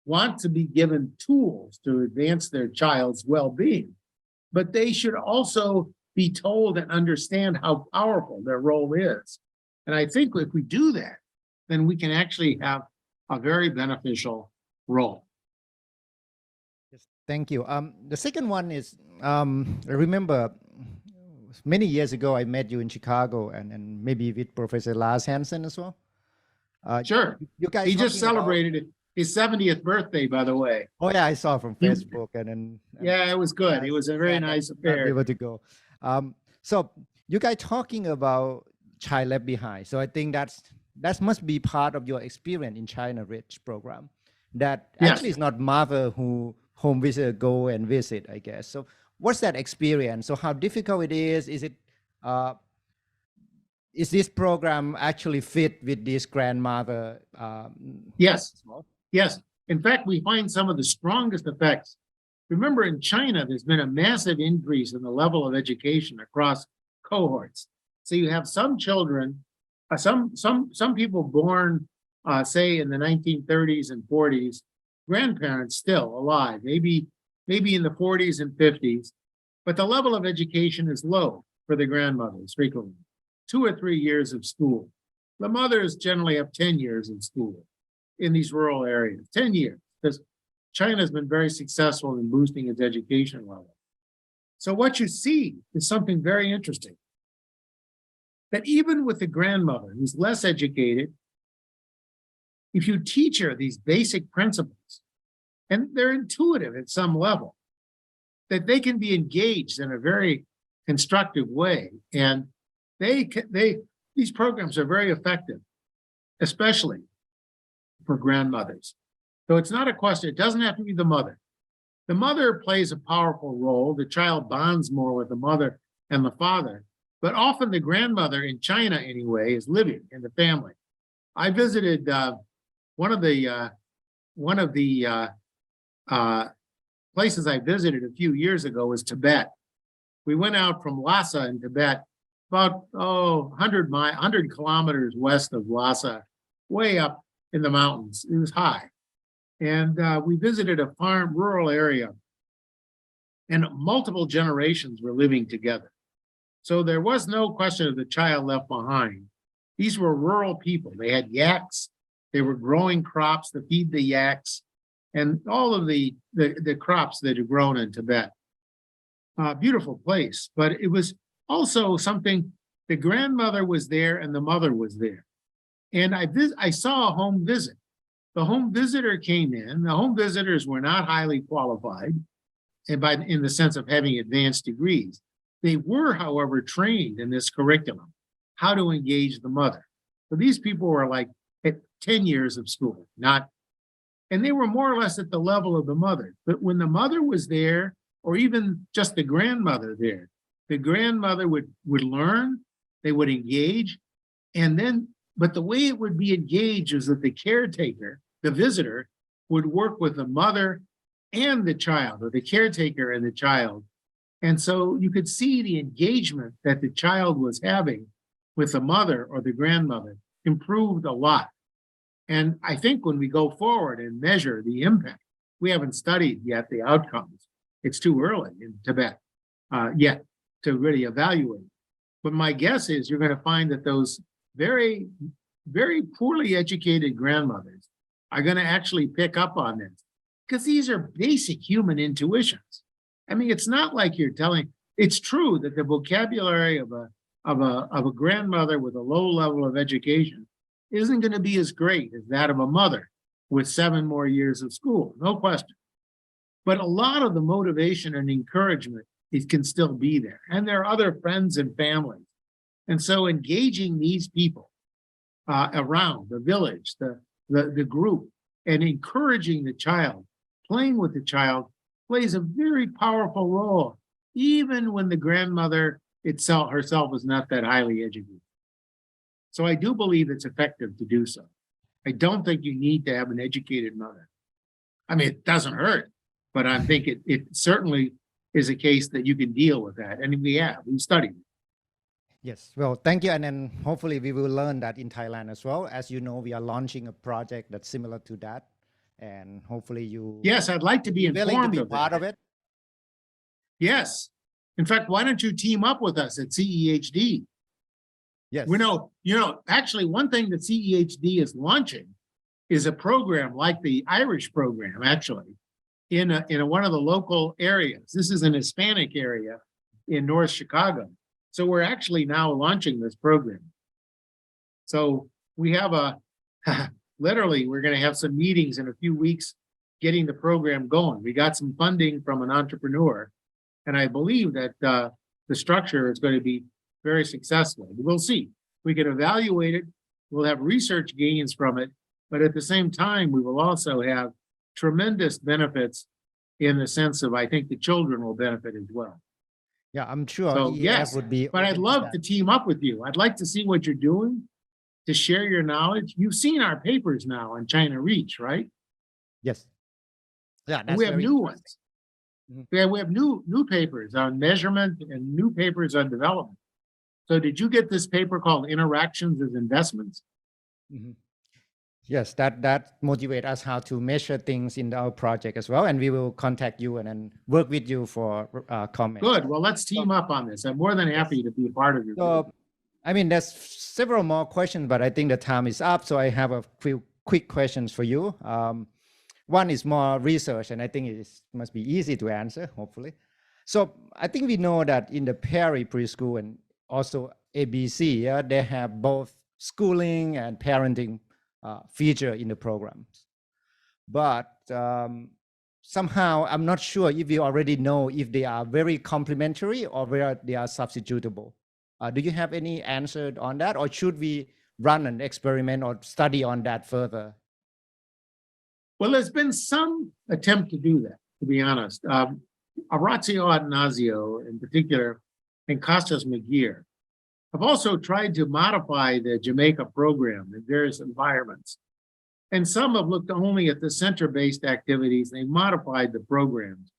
want to be given tools to advance their child's well-being, but they should also be told and understand how powerful their role is. And I think if we do that, then we can actually have a very beneficial role. Yes, thank you. The second one is, I remember many years ago, I met you in Chicago and maybe with Professor Lars Hansen as well. Sure. You guys He just talking about- celebrated his 70th birthday, by the way. Oh yeah, I saw from Facebook and Yeah, it was good. It was a very nice not affair. able to go. So you guys talking about child left behind. So I think that must be part of your experience in China Rich program. That Yes. actually is not mother who home visitor go and visit, I guess. So what's that experience? So how difficult it is? Is this program actually fit with this grandmother? Yes. as well? Yes. In fact, we find some of the strongest effects. Remember, in China, there's been a massive increase in the level of education across cohorts. So you have some children, some people born, say, in the 1930s and 40s, grandparents still alive, maybe in the 40s and 50s, but the level of education is low for the grandmothers frequently. 2 or 3 years of school. The mothers generally have 10 years of school in these rural areas, 10 years, because China has been very successful in boosting its education level. So what you see is something very interesting, that even with the grandmother who's less educated, if you teach her these basic principles, and they're intuitive at some level, that they can be engaged in a very constructive way, and they these programs are very effective, especially for grandmothers. So it's not a question, it doesn't have to be the mother. The mother plays a powerful role. The child bonds more with the mother and the father, but often the grandmother in China anyway is living in the family. I visited one of the places I visited a few years ago was Tibet. We went out from Lhasa in Tibet, about 100 kilometers west of Lhasa, way up in the mountains. It was high. And we visited a farm, rural area, and multiple generations were living together. So there was no question of the child left behind. These were rural people. They had yaks. They were growing crops to feed the yaks and all of the crops that are grown in Tibet. Beautiful place, but it was also something, the grandmother was there and the mother was there. And I saw a home visit. The home visitor came in. The home visitors were not highly qualified in the sense of having advanced degrees. They were, however, trained in this curriculum, how to engage the mother. So these people were like at 10 years of school, and they were more or less at the level of the mother. But when the mother was there, or even just the grandmother there, the grandmother would learn, they would engage, but the way it would be engaged is that the caretaker, the visitor, would work with the mother and the child, or the caretaker and the child. And so you could see the engagement that the child was having with the mother or the grandmother improved a lot. And I think when we go forward and measure the impact, we haven't studied yet the outcomes. It's too early in Tibet yet to really evaluate. But my guess is you're going to find that those very, very poorly educated grandmothers are going to actually pick up on this, because these are basic human intuitions. I mean, it's not like you're telling, it's true that the vocabulary of a grandmother with a low level of education isn't going to be as great as that of a mother with 7 more years of school, no question. But a lot of the motivation and encouragement, it can still be there. And there are other friends and families. And so engaging these people around the village, the group, and encouraging the child, playing with the child, plays a very powerful role, even when the grandmother herself is not that highly educated. So I do believe it's effective to do so. I don't think you need to have an educated mother. I mean, it doesn't hurt, but I think it certainly is a case that you can deal with that. And we've studied it. Yes, well, thank you. And then hopefully we will learn that in Thailand as well. As you know, we are launching a project that's similar to that. And hopefully Yes, I'd like to be willing to informed be of part it. of it. Yes. In fact, why don't you team up with us at CEHD? Yes. Actually, one thing that CEHD is launching is a program like the Irish program, actually, in one of the local areas. This is an Hispanic area in North Chicago. So we're actually now launching this program. So we have literally, we're going to have some meetings in a few weeks getting the program going. We got some funding from an entrepreneur, and I believe that the structure is going to be very successful. We'll see. We can evaluate it. We'll have research gains from it, but at the same time, we will also have tremendous benefits in the sense of, I think the children will benefit as well. Yeah, I'm sure So, EEF yes, would be. but I'd open love that. to team up with you. I'd like to see what you're doing, to share your knowledge. You've seen our papers now on China Reach, right? Yes. Yeah, And that's we have very new interesting. ones. Mhm. We have new papers on measurement and new papers on development. So did you get this paper called Interactions as Investments? Mhm. Yes, that motivate us how to measure things in our project as well, and we will contact you and then work with you for comments. Good. Well, let's team up on this. I'm more than happy to be a part of your group. So, I mean, there's several more questions, but I think the time is up. So I have a few quick questions for you. One is more research, and I think it must be easy to answer, hopefully. So I think we know that in the Perry preschool and also ABC, they have both schooling and parenting feature in the programs. But somehow, I'm not sure if you already know if they are very complementary or whether they are substitutable. Do you have any answer on that, or should we run an experiment or study on that further? Well, there's been some attempt to do that, to be honest. Orazio Atanasio, in particular, and Costas Magir, have also tried to modify the Jamaica program in various environments. And some have looked only at the center-based activities. They modified the programs.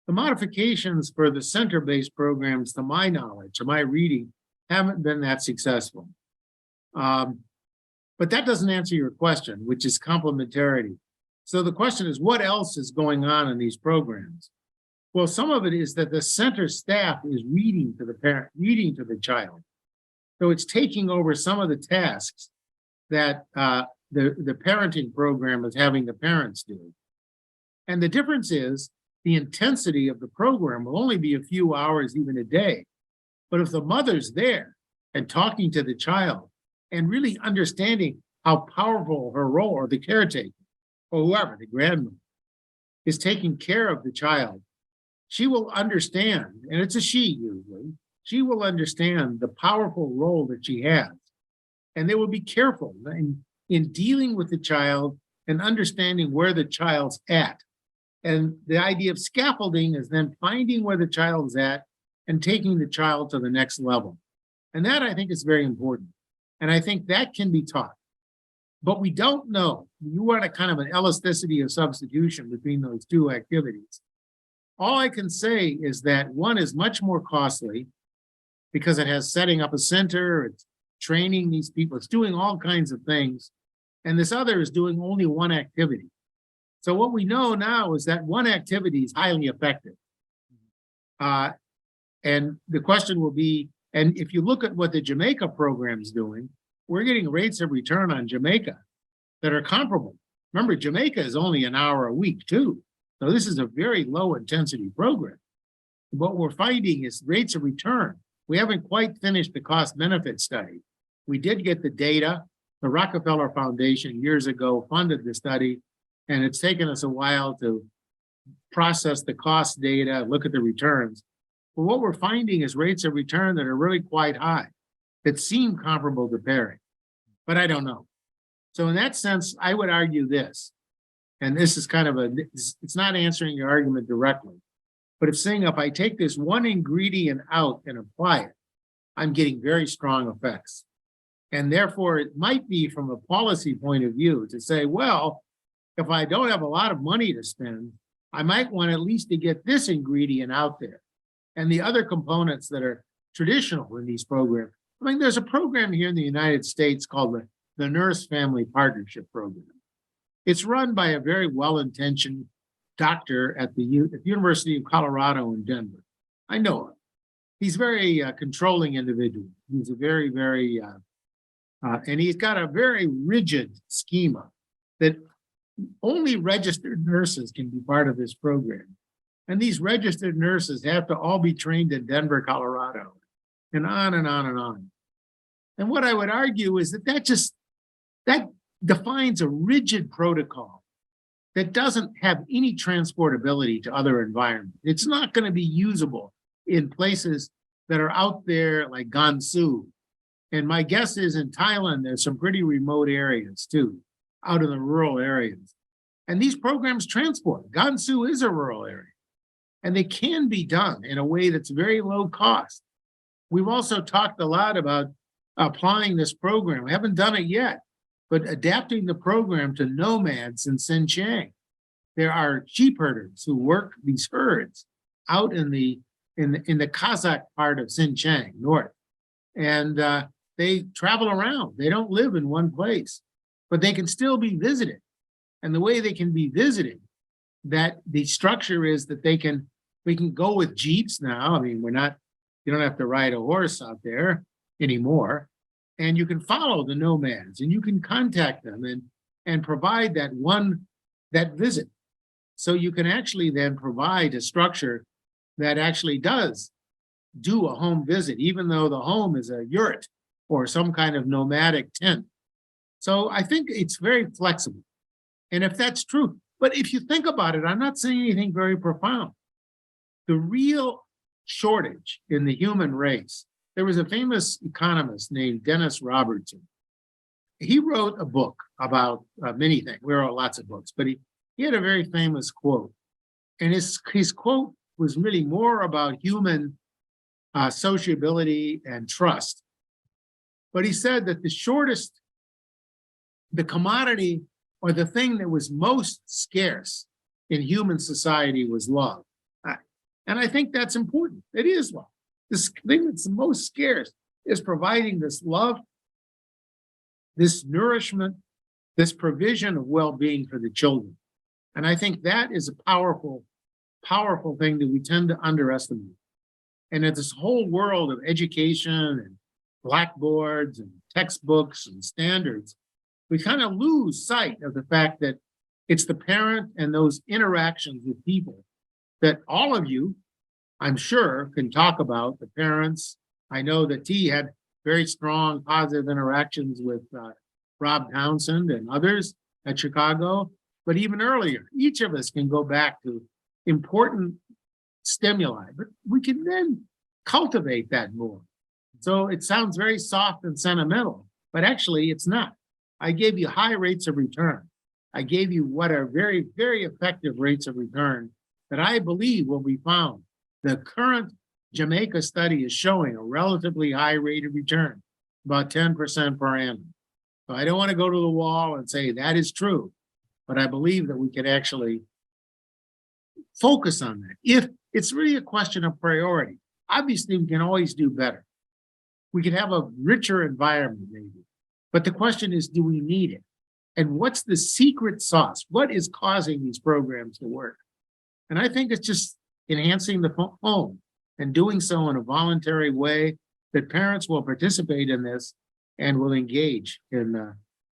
The modifications for the center-based programs, to my knowledge, to my reading, haven't been that successful. But that doesn't answer your question, which is complementarity. So the question is, what else is going on in these programs? Well, some of it is that the center staff is reading to the parent, reading to the child. So it's taking over some of the tasks that the parenting program is having the parents do. And the difference is the intensity of the program will only be a few hours, even a day. But if the mother's there and talking to the child and really understanding how powerful her role, or the caretaker, or whoever, the grandmother, is taking care of the child, she will understand, and it's a she usually, she will understand the powerful role that she has. And they will be careful in dealing with the child and understanding where the child's at. And the idea of scaffolding is then finding where the child's at and taking the child to the next level. And that, I think, is very important. And I think that can be taught. But we don't know. You want a kind of an elasticity of substitution between those two activities. All I can say is that one is much more costly because it has setting up a center, it's training these people, it's doing all kinds of things. And this other is doing only one activity. So what we know now is that one activity is highly effective. And the question will be, and if you look at what the Jamaica program is doing, we're getting rates of return on Jamaica that are comparable. Remember, Jamaica is only an hour a week too. So this is a very low intensity program. What we're finding is rates of return. We haven't quite finished the cost benefit study. We did get the data. The Rockefeller Foundation years ago funded the study, and it's taken us a while to process the cost data, look at the returns. But what we're finding is rates of return that are really quite high, that seem comparable to pairing, but I don't know. So in that sense, I would argue this, and this is kind of it's not answering your argument directly, but it's saying if I take this one ingredient out and apply it, I'm getting very strong effects. And therefore, it might be from a policy point of view to say, well, if I don't have a lot of money to spend, I might want at least to get this ingredient out there. And the other components that are traditional in these programs. I mean, there's a program here in the United States called the Nurse Family Partnership Program. It's run by a very well-intentioned doctor at the University of Colorado in Denver. I know him. He's very controlling individual. He's a very, very, and he's got a very rigid schema that only registered nurses can be part of this program. And these registered nurses have to all be trained in Denver, Colorado, and on and on and on. And what I would argue is that defines a rigid protocol that doesn't have any transportability to other environments. It's not going to be usable in places that are out there like Gansu. And my guess is in Thailand, there's some pretty remote areas too, out in the rural areas. And these programs transport. Gansu is a rural area. And they can be done in a way that's very low cost. We've also talked a lot about applying this program. We haven't done it yet, but adapting the program to nomads in Xinjiang. There are sheep herders who work these herds out in the Kazakh part of Xinjiang, north. And they travel around. They don't live in one place, but they can still be visited. And the way they can be visited, that the structure is that we can go with jeeps now. I mean, you don't have to ride a horse out there anymore. And you can follow the nomads and you can contact them and provide that visit. So you can actually then provide a structure that actually does do a home visit, even though the home is a yurt or some kind of nomadic tent. So I think it's very flexible. And if that's true, but if you think about it, I'm not saying anything very profound. The real shortage in the human race there was a famous economist named Dennis Robertson. He wrote a book about many things. We wrote lots of books, but he had a very famous quote. And his quote was really more about human sociability and trust. But he said that the commodity or the thing that was most scarce in human society was love. And I think that's important. It is love. This thing that's the most scarce is providing this love, this nourishment, this provision of well-being for the children. And I think that is a powerful, powerful thing that we tend to underestimate. And that this whole world of education and blackboards and textbooks and standards, we kind of lose sight of the fact that it's the parent and those interactions with people that all of you, I'm sure, can talk about. The parents, I know that T had very strong positive interactions with Rob Townsend and others at Chicago, but even earlier, each of us can go back to important stimuli, but we can then cultivate that more. So it sounds very soft and sentimental, but actually it's not. I gave you high rates of return. I gave you what are very, very effective rates of return that I believe will be found. The current Jamaica study is showing a relatively high rate of return, about 10% per annum. So I don't want to go to the wall and say that is true, but I believe that we can actually focus on that. If it's really a question of priority, obviously we can always do better. We can have a richer environment maybe, but the question is, do we need it? And what's the secret sauce? What is causing these programs to work? And I think it's just enhancing the home and doing so in a voluntary way that parents will participate in this and will engage in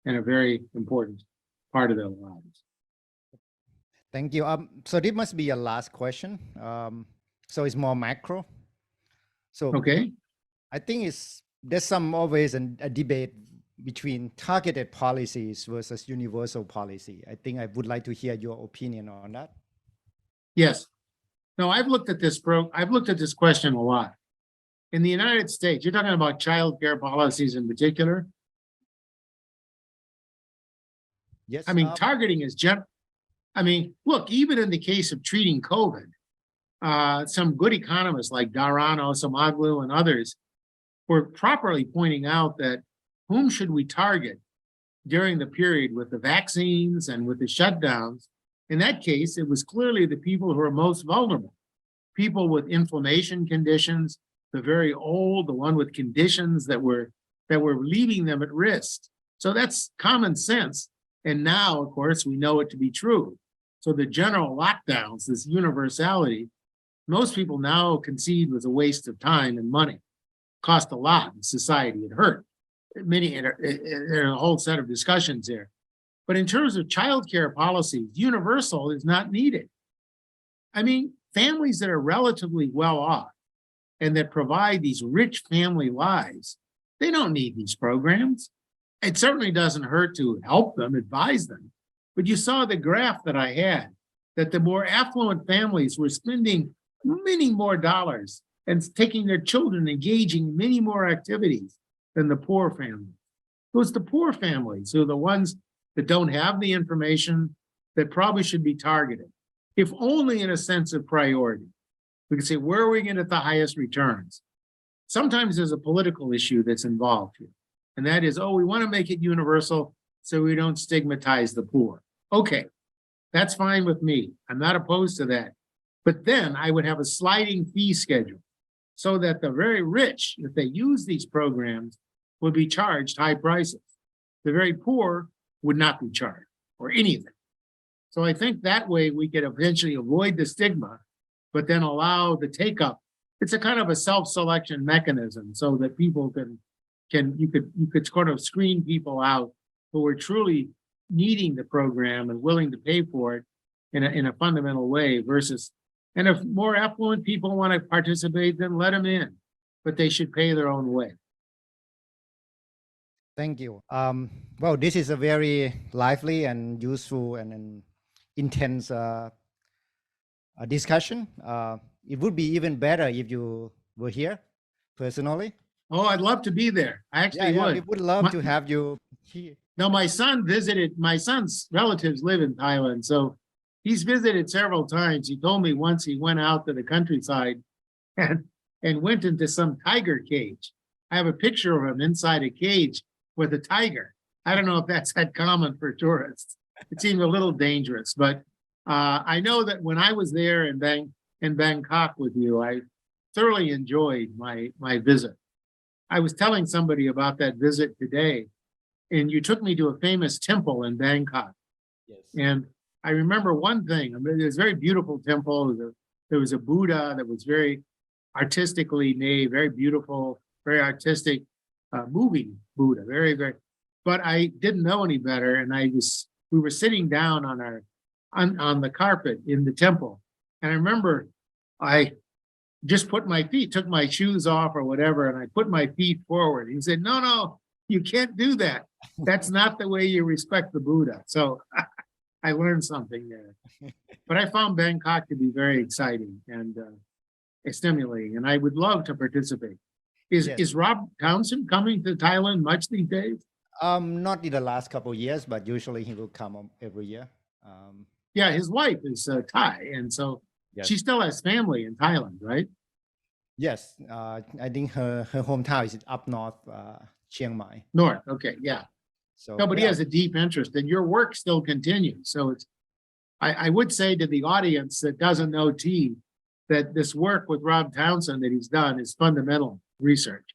a very important part of their lives. Thank you. So this must be your last question. So it's more macro. So Okay. I think there's always a debate between targeted policies versus universal policy. I think I would like to hear your opinion on that. Yes. No, I've looked at this question a lot. In the United States, you're talking about child care policies in particular. Yes. I mean, targeting is look, even in the case of treating COVID, some good economists like Darano, Samaglu, and others were properly pointing out that whom should we target during the period with the vaccines and with the shutdowns? In that case, it was clearly the people who are most vulnerable, people with inflammation conditions, the very old, the one with conditions that were leaving them at risk. So that's common sense. And now, of course, we know it to be true. So the general lockdowns, this universality, most people now concede was a waste of time and money. Cost a lot in society. It hurt. There are a whole set of discussions there. But in terms of childcare policies, universal is not needed. I mean, families that are relatively well off and that provide these rich family lives, they don't need these programs. It certainly doesn't hurt to help them, advise them. But you saw the graph that I had, that the more affluent families were spending many more dollars and taking their children, engaging in many more activities than the poor families. It was the poor families who are the ones that don't have the information that probably should be targeted, if only in a sense of priority. We can say, where are we going to get the highest returns? Sometimes there's a political issue that's involved here. And that is, we want to make it universal so we don't stigmatize the poor. Okay, that's fine with me. I'm not opposed to that. But then I would have a sliding fee schedule so that the very rich, if they use these programs, would be charged high prices. The very poor would not be charged or anything. So I think that way we could eventually avoid the stigma, but then allow the take up. It's a kind of a self-selection mechanism so that people you could sort of screen people out who are truly needing the program and willing to pay for it in a fundamental way versus, and if more affluent people want to participate, then let them in, but they should pay their own way. Thank you. Well, this is a very lively and useful and intense discussion. It would be even better if you were here personally. Oh, I'd love to be there. I actually we would. would love My- to have you here. No, my son's relatives live in Thailand, so he's visited several times. He told me once he went out to the countryside and went into some tiger cage. I have a picture of him inside a cage with a tiger. I don't know if that's that common for tourists. It seemed a little dangerous, but I know that when I was there in Bangkok with you, I thoroughly enjoyed my visit. I was telling somebody about that visit today, and you took me to a famous temple in Bangkok. Yes. And I remember one thing. I mean, it was a very beautiful temple. There was a Buddha that was very artistically made, very beautiful, very artistic, moving Buddha, very, very. But I didn't know any better, and we were sitting down on the carpet in the temple, and I remember I just took my shoes off or whatever, and I put my feet forward. He said, "No, you can't do that. That's not the way you respect the Buddha." So I learned something there. But I found Bangkok to be very exciting and stimulating, and I would love to participate. Yes. Is Rob Townsend coming to Thailand much these days? Not in the last couple of years, but usually he will come every year. Yeah, his wife is Thai, and so Yes. she still has family in Thailand, right? Yes, I think her hometown is up north, Chiang Mai. North, okay, yeah. So No, but he yeah. has a deep interest, and your work still continues. So I would say to the audience that doesn't know T, that this work with Rob Townsend that he's done is fundamental research.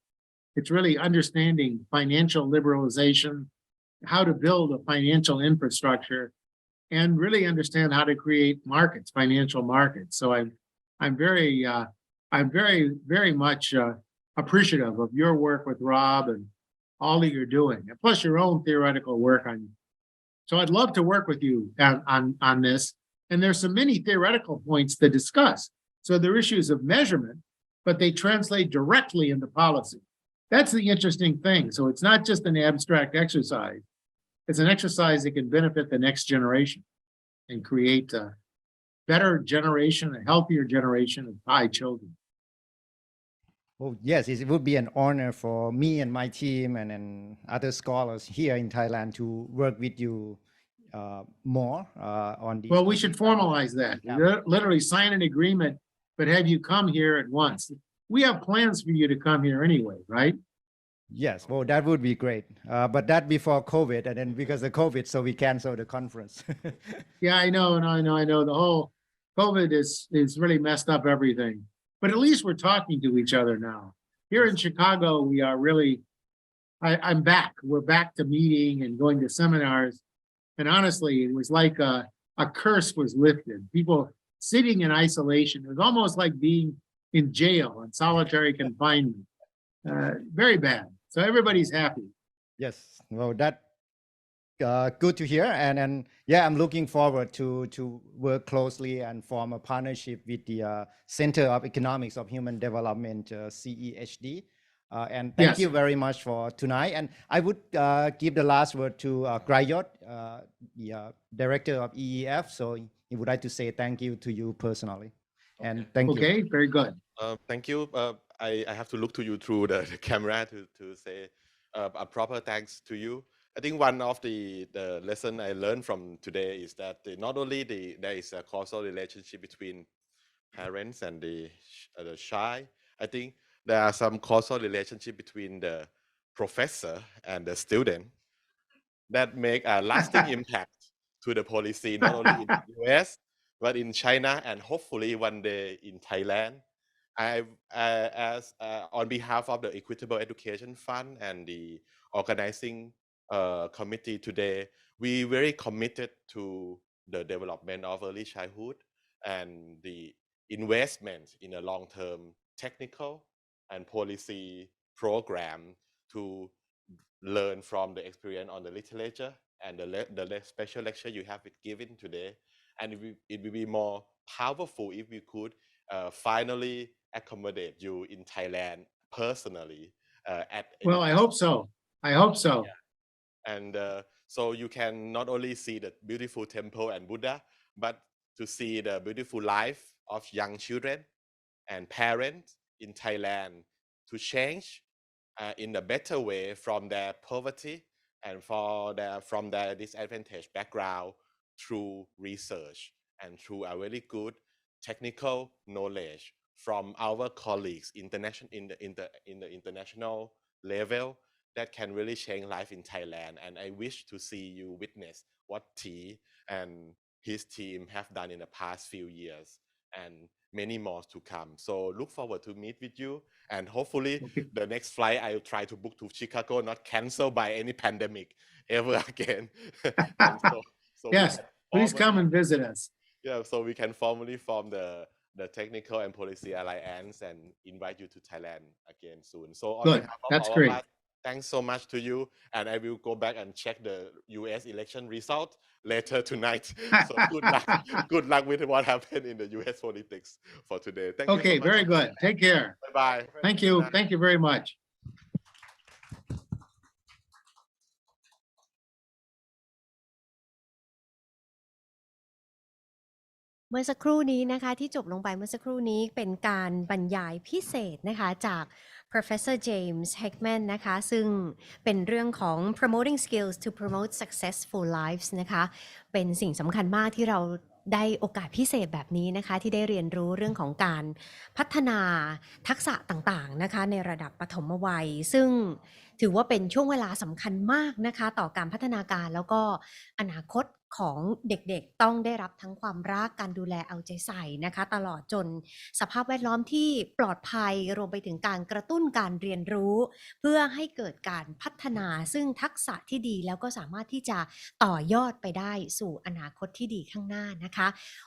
It's really understanding financial liberalization, how to build a financial infrastructure, and really understand how to create markets, financial markets. So I'm very, very much appreciative of your work with Rob and all that you're doing, and plus your own theoretical work on. So I'd love to work with you on this. And there's so many theoretical points to discuss. So they're issues of measurement, but they translate directly into policy. That's the interesting thing. So it's not just an abstract exercise. It's an exercise that can benefit the next generation and create a better generation, a healthier generation of Thai children. Oh, yes, it would be an honor for me and my team and other scholars here in Thailand to work with you more on these. Well, we should formalize that. Yeah. Literally sign an agreement, but have you come here at once. We have plans for you to come here anyway, right? Yes, well, that would be great. But that before COVID, and then because of COVID, so we canceled the conference. Yeah, I know. The whole COVID is really messed up everything. But at least we're talking to each other now. Here in Chicago, we are really, I'm back. We're back to meeting and going to seminars. And honestly, it was like a curse was lifted. People sitting in isolation. It was almost like being in jail in solitary confinement. Very bad. So everybody's happy. Yes, well, that good to hear, and yeah, I'm looking forward to work closely and form a partnership with the Center of Economics of Human Development, CEHD. And thank Yes. you very much for tonight. And I would give the last word to Grayot, the director of EEF. So he would like to say thank you to you personally. And thank you. Okay, very good. Thank you. I have to look to you through the camera to say a proper thanks to you. I think one of the lesson I learned from today is that not only there is a causal relationship between parents and the child. I think there are some causal relationship between the professor and the student that make a lasting impact to the policy, not only in the US, but in China and hopefully one day in Thailand. As on behalf of the Equitable Education Fund and the organizing committee today, we very committed to the development of early childhood and the investment in a long-term technical and policy program to learn from the experience on the literature and the special lecture you have given today. And it will be more powerful if we could finally accommodate you in Thailand personally. Well, I hope so. I hope so. Yeah. And so you can not only see the beautiful temple and Buddha, but to see the beautiful life of young children and parents in Thailand to change in a better way from their poverty and from their disadvantaged background through research and through a very good technical knowledge from our colleagues in the international level that can really change life in Thailand. And I wish to see you witness what T and his team have done in the past few years and many more to come. So look forward to meet with you, and hopefully the next flight I'll try to book to Chicago not cancelled by any pandemic ever again. And so Yes, please come and visit us. Yeah, so we can formally form the technical and policy alliance and invite you to Thailand again soon. So on Good. behalf of That's all great. of us, thanks so much to you, and I will go back and check the US election result later tonight. So good luck with what happened in the US politics for today. Thank you Okay, so much. very good. Take care. Bye-bye. Thank you. Thank you very much. เมื่อสักครู่นี้นะคะที่จบลงไปเมื่อสักครู่นี้เป็นการบรรยายพิเศษนะคะจาก Professor James Heckman นะคะซึ่งเป็นเรื่องของ promoting skills to promote successful lives นะคะเป็นสิ่งสำคัญมากที่เราได้โอกาสพิเศษแบบนี้นะคะที่ได้เรียนรู้เรื่องของการพัฒนาทักษะต่างๆนะคะในระดับปฐมวัยซึ่งถือว่าเป็นช่วงเวลาสำคัญมากนะคะต่อการพัฒนาการแล้วก็อนาคตของเด็กๆต้องได้รับทั้งความรักการดูแลเอาใจใส่นะคะตลอดจนสภาพแวดล้อมที่ปลอดภัยรวมไปถึงการกระตุ้นการเรียนรู้เพื่อให้เกิดการพัฒนาซึ่งทักษะที่ดีแล้วก็สามารถที่จะต่อยอดไปได้สู่อนาคตที่ดีข้างหน้านะคะ